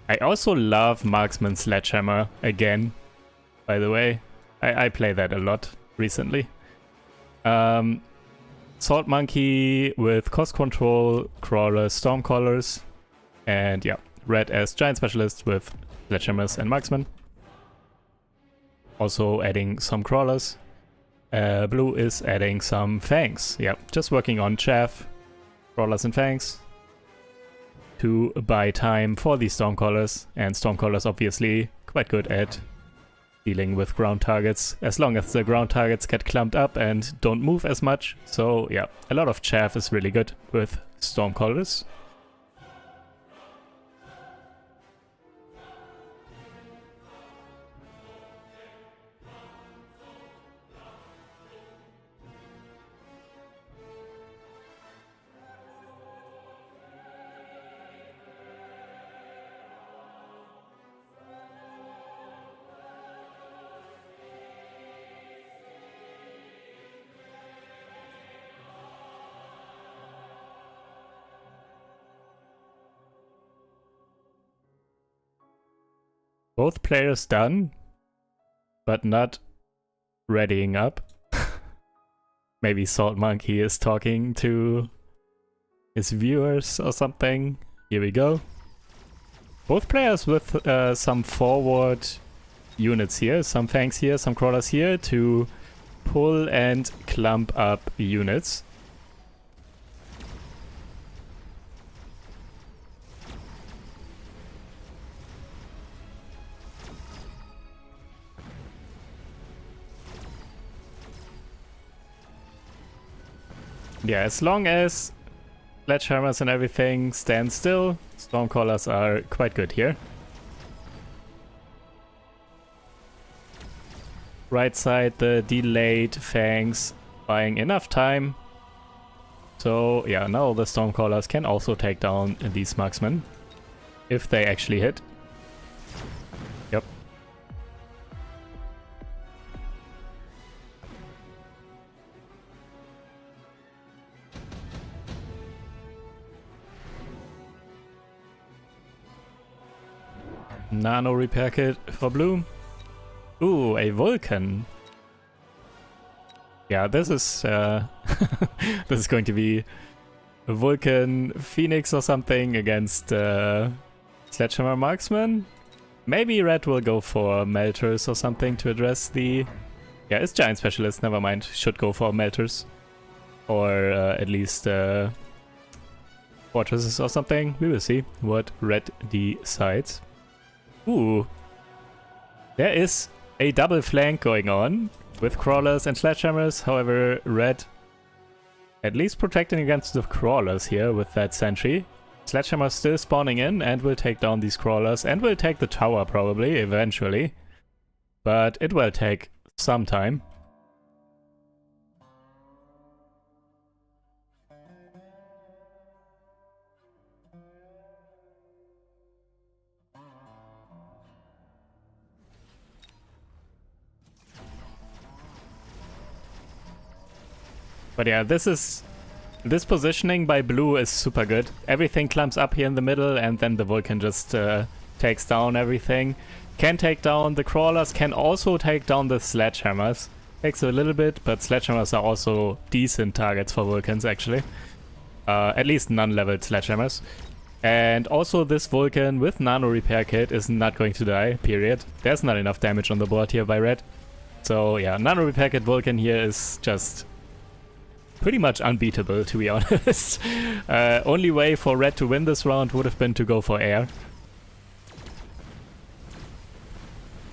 I also love Marksman Sledgehammer again, by the way. I play that a lot recently. Salt Monkey with Cost Control, Crawler, Stormcallers, and yeah, red as Giant Specialist with Sledgehammers and Marksman. Also adding some Crawlers. Blue is adding some Fangs. Yeah, just working on Chaff, Crawlers and Fangs to buy time for the Stormcallers. And Stormcallers obviously quite good at dealing with ground targets, as long as the ground targets get clumped up and don't move as much. So yeah, a lot of chaff is really good with Stormcallers. Both players done, but not readying up. Maybe Salt Monkey is talking to his viewers or something. Here we go. Both players with some forward units here, some Fangs here, some Crawlers here to pull and clump up units. Yeah, as long as sledgehammers and everything stand still, Stormcallers are quite good here. Right side, the delayed fangs buying enough time. So yeah, now the Stormcallers can also take down these marksmen, if they actually hit. Yep. Nano repair kit for blue. Ooh, a Vulcan. Yeah, this is this is going to be a Vulcan Phoenix or something against Sledgehammer Marksman. Maybe Red will go for Melters or something to address the... Yeah, it's Giant Specialist, never mind. Should go for Melters. Or at least Fortresses or something. We will see what Red decides. Ooh. There is a double flank going on with Crawlers and Sledgehammers. However, Red at least protecting against the Crawlers here with that Sentry. Sledgehammer still spawning in and will take down these Crawlers and will take the tower probably, eventually. But it will take some time. But yeah, this positioning by blue is super good. Everything clumps up here in the middle and then the Vulcan just takes down everything. Can take down the Crawlers, can also take down the Sledgehammers. Takes a little bit, but Sledgehammers are also decent targets for Vulcans actually. At least non-leveled Sledgehammers. And also this Vulcan with Nano Repair Kit is not going to die, period. There's not enough damage on the board here by Red. So yeah, Nano Repair Kit Vulcan here is just pretty much unbeatable, to be honest. Only way for Red to win this round would have been to go for air.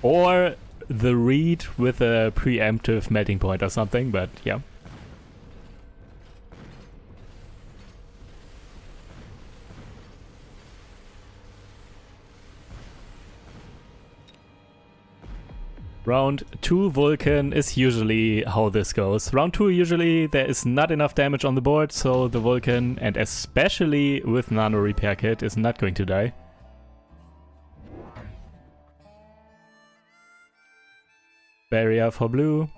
Or the read with a preemptive melting point or something, but yeah. Round 2 Vulcan is usually how this goes. Round 2 usually there is not enough damage on the board, so the Vulcan, and especially with Nano Repair Kit, is not going to die. Barrier for blue.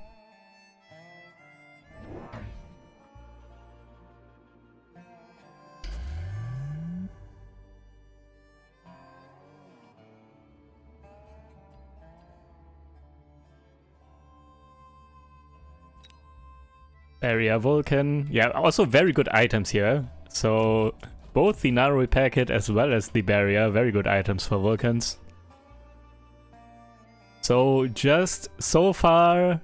Barrier Vulcan. Yeah, also very good items here. So both the Nano Repair Kit as well as the Barrier, very good items for Vulcans. So just so far,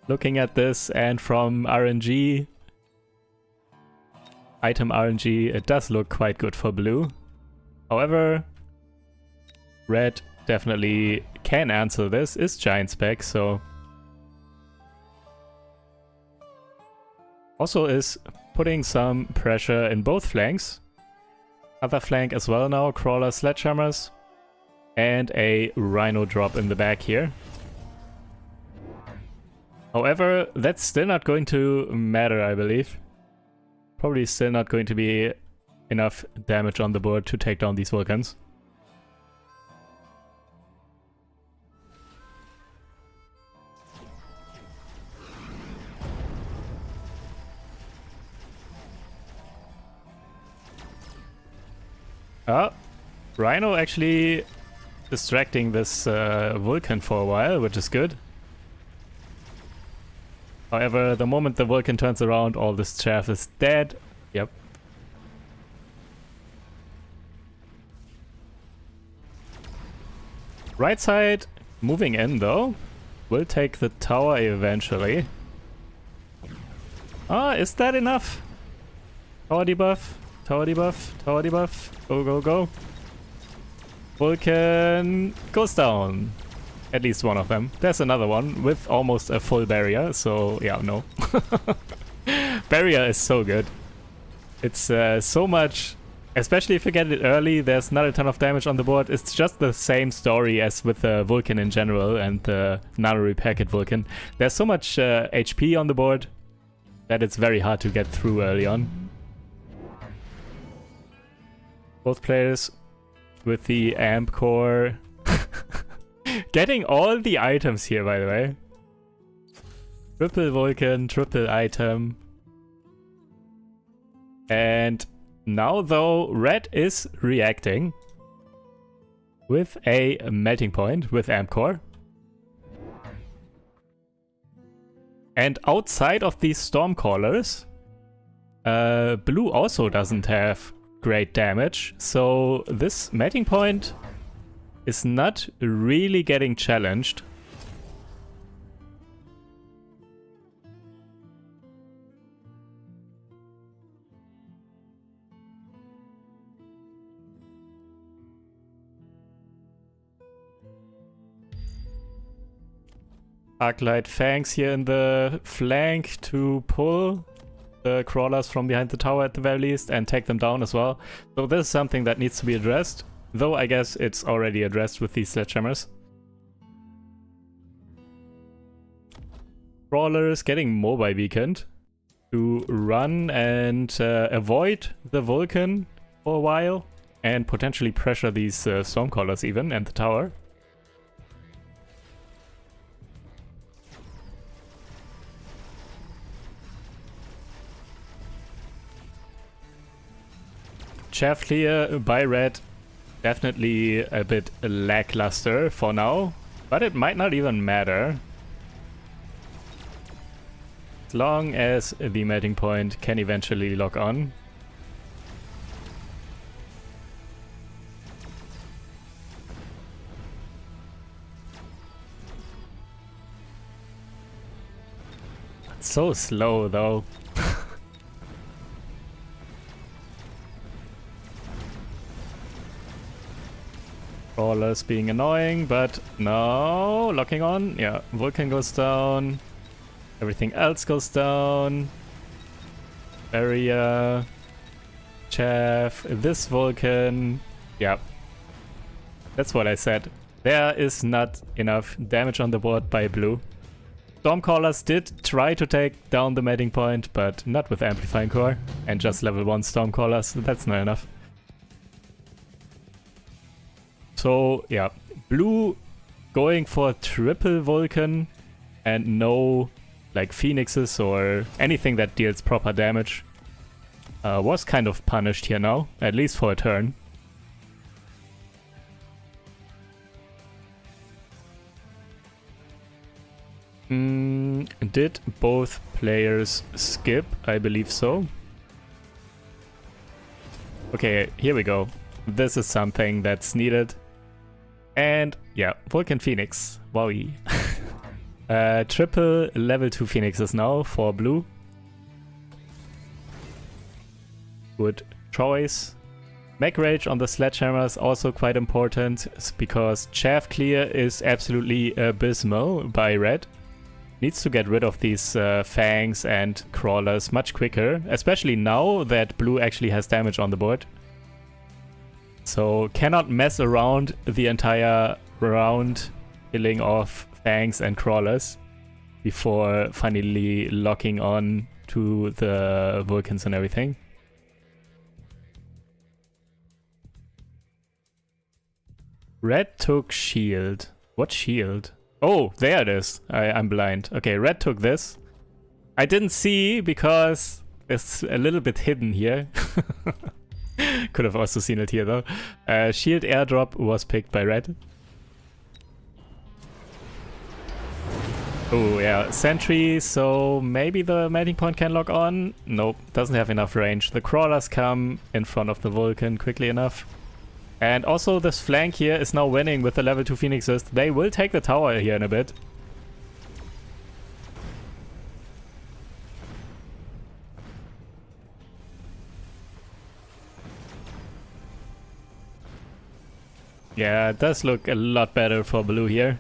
looking at this and from RNG, item RNG, it does look quite good for blue. However, Red definitely can answer this, is Giant Spec, so... Also is putting some pressure in both flanks. Other flank as well now, Crawler Sledgehammers. And a Rhino drop in the back here. However, that's still not going to matter, I believe. Probably still not going to be enough damage on the board to take down these Vulcans. Rhino actually distracting this Vulcan for a while, which is good. However, the moment the Vulcan turns around, all this chaff is dead. Yep. Right side moving in though. Will take the tower eventually. Ah, is that enough? Tower debuff. Tower debuff, tower debuff, go, go, go. Vulcan goes down. At least one of them. There's another one with almost a full barrier, so yeah, no. Barrier is so good. It's so much, especially if you get it early, there's not a ton of damage on the board. It's just the same story as with the Vulcan in general and the Nano Repacket Vulcan. There's so much HP on the board that it's very hard to get through early on. Both players with the amp core. Getting all the items here, by the way. Triple Vulcan, triple item. And now, though, red is reacting with a melting point with amp core. And outside of these Stormcallers, blue also doesn't have great damage. So this melting point is not really getting challenged. Arclight Fangs here in the flank to pull the crawlers from behind the tower at the very least and take them down as well. So this is something that needs to be addressed, though I guess it's already addressed with these sledgehammers. Crawlers getting mobile beaconed to run and avoid the Vulcan for a while and potentially pressure these Stormcallers even and the tower. Chaff clear by red, definitely a bit lackluster for now, but it might not even matter. As long as the melting point can eventually lock on. It's so slow though. Crawlers being annoying, but no, locking on. Yeah, Vulcan goes down. Everything else goes down. Barrier. Chaff. This Vulcan. Yeah. That's what I said. There is not enough damage on the board by blue. Stormcallers did try to take down the melting point, but not with Amplifying Core. And just level 1 Stormcallers. That's not enough. So, yeah, blue going for triple Vulcan and no, like, Phoenixes or anything that deals proper damage was kind of punished here now, at least for a turn. Did both players skip? I believe so. Okay, here we go. This is something that's needed. And yeah, Vulcan Phoenix. Wowie. Triple level 2 Phoenixes now for blue. Good choice. Mech Rage on the Sledgehammer is also quite important because Chaff Clear is absolutely abysmal by red. Needs to get rid of these fangs and crawlers much quicker, especially now that blue actually has damage on the board. So cannot mess around the entire round killing off fangs and crawlers before finally locking on to the Vulcans and everything. Red took shield. What shield? Oh, there it is. I'm blind. Okay, red took this. I didn't see because it's a little bit hidden here. Could have also seen it here though. Shield airdrop was picked by red. Oh yeah, sentry, so maybe the melting point can lock on. Nope, doesn't have enough range. The crawlers come in front of the Vulcan quickly enough. And also this flank here is now winning with the level 2 Phoenixes. They will take the tower here in a bit. Yeah, it does look a lot better for blue here.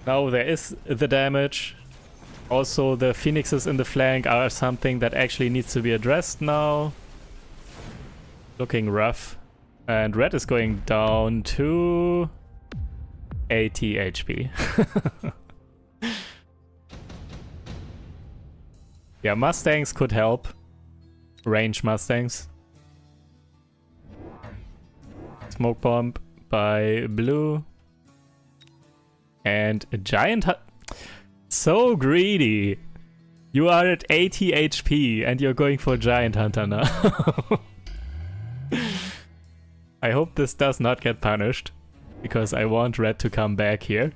Now there is the damage. Also, the phoenixes in the flank are something that actually needs to be addressed now. Looking rough. And red is going down to 80 HP. Yeah, Mustangs could help. Range Mustangs. Smoke bomb by blue. And a giant... So greedy! You are at 80 HP and you're going for Giant Hunter now. I hope this does not get punished, because I want red to come back here.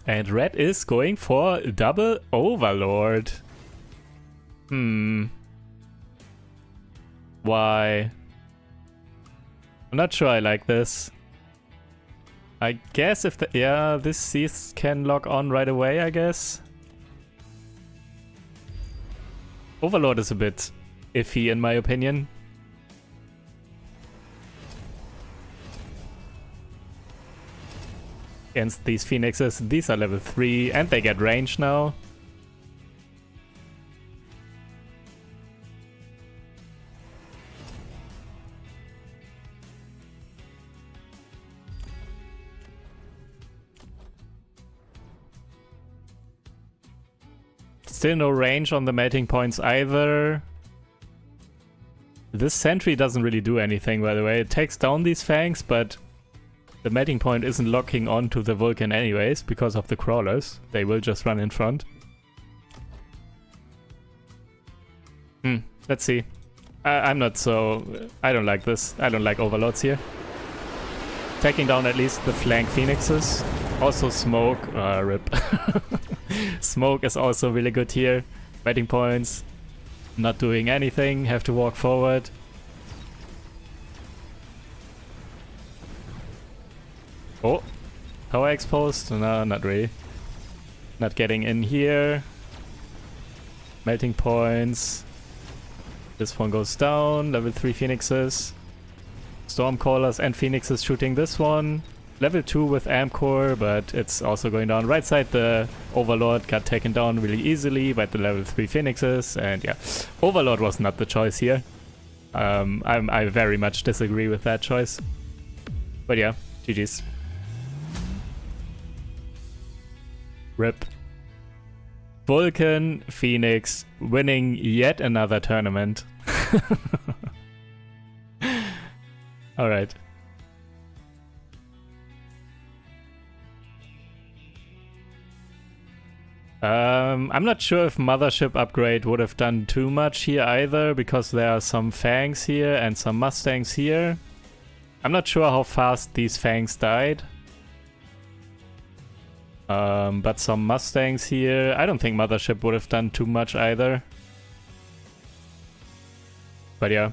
And red is going for double Overlord. Why? I'm not sure I like this. I guess if the... yeah, this Cease can lock on right away, I guess. Overlord is a bit iffy in my opinion. Against these phoenixes, these are level 3 and they get range now. Still no range on the mating points either. This sentry doesn't really do anything, by the way. It takes down these fangs, but the mating point isn't locking onto the Vulcan anyways because of the crawlers. They will just run in front. Let's see. I'm not so... I don't like this. I don't like overlords here. Taking down at least the flank phoenixes. Also smoke. Rip. Smoke is also really good here. Mating points. Not doing anything. Have to walk forward. Oh. Power exposed? No, not really. Not getting in here. Melting points. This one goes down. Level 3 phoenixes. Stormcallers and phoenixes shooting this one. Level 2 with Amcore, but it's also going down. Right side, the Overlord got taken down really easily by the level 3 phoenixes. And yeah, Overlord was not the choice here. I very much disagree with that choice. But yeah, GG's. RIP. Vulcan Phoenix winning yet another tournament. Alright. I'm not sure if Mothership upgrade would have done too much here either, because there are some Fangs here and some Mustangs here. I'm not sure how fast these Fangs died. But some Mustangs here. I don't think Mothership would have done too much either. But yeah.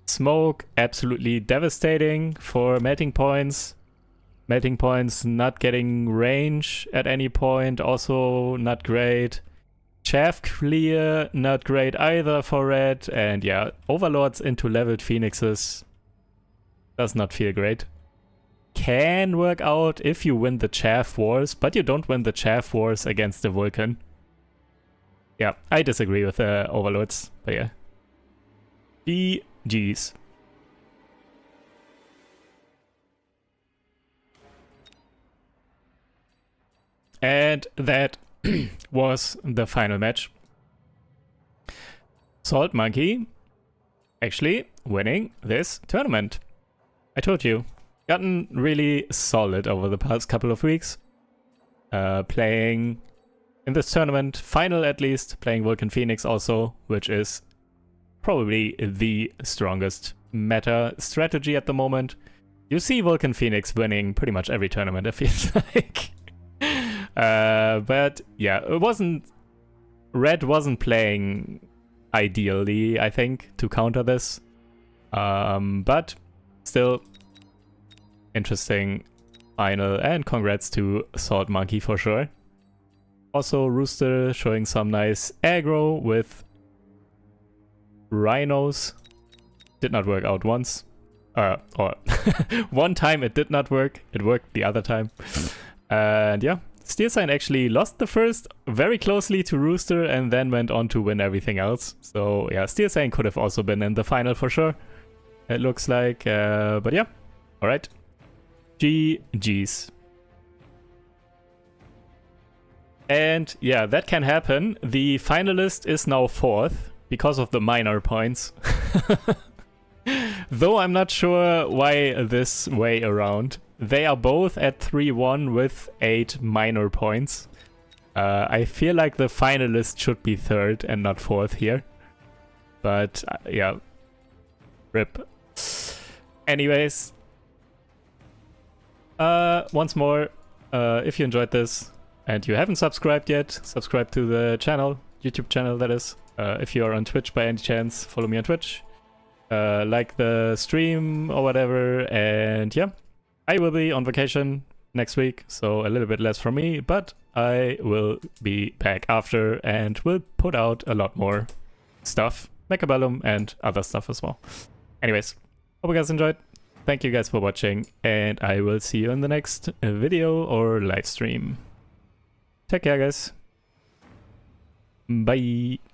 Smoke, absolutely devastating for mating points. Mating points not getting range at any point, also not great. Chaff clear, not great either for red. And yeah, Overlords into leveled phoenixes does not feel great. Can work out if you win the Chaff Wars, but you don't win the Chaff Wars against the Vulcan. Yeah, I disagree with the Overlords, but yeah. GG's. And that was the final match. Salt Monkey actually winning this tournament. I told you. Gotten really solid over the past couple of weeks. Playing in this tournament, final at least, playing Vulcan Phoenix also, which is probably the strongest meta strategy at the moment. You see Vulcan Phoenix winning pretty much every tournament, it feels like. But yeah, it wasn't... Red wasn't playing ideally, I think, to counter this. But still... interesting final, and congrats to Salt Monkey for sure. Also Rooster showing some nice aggro with Rhinos. Did not work out once. Or one time it did not work. It worked the other time. And yeah, Steel Sign actually lost the first very closely to Rooster and then went on to win everything else. So yeah, Steel Sign could have also been in the final for sure. It looks like, but yeah. All right. GG's. And yeah, that can happen. The finalist is now 4th because of the minor points. Though I'm not sure why this way around. They are both at 3-1 with 8 minor points. I feel like the finalist should be 3rd and not 4th here. But yeah, rip. Anyways, once more, if you enjoyed this and you haven't subscribed yet, subscribe to the channel, YouTube channel that is. If you are on Twitch by any chance, follow me on Twitch. Like the stream or whatever, and yeah, I will be on vacation next week, so a little bit less from me, but I will be back after and will put out a lot more stuff, Mechabellum and other stuff as well. Anyways, hope you guys enjoyed. Thank you guys for watching, and I will see you in the next video or live stream. Take care, guys. Bye.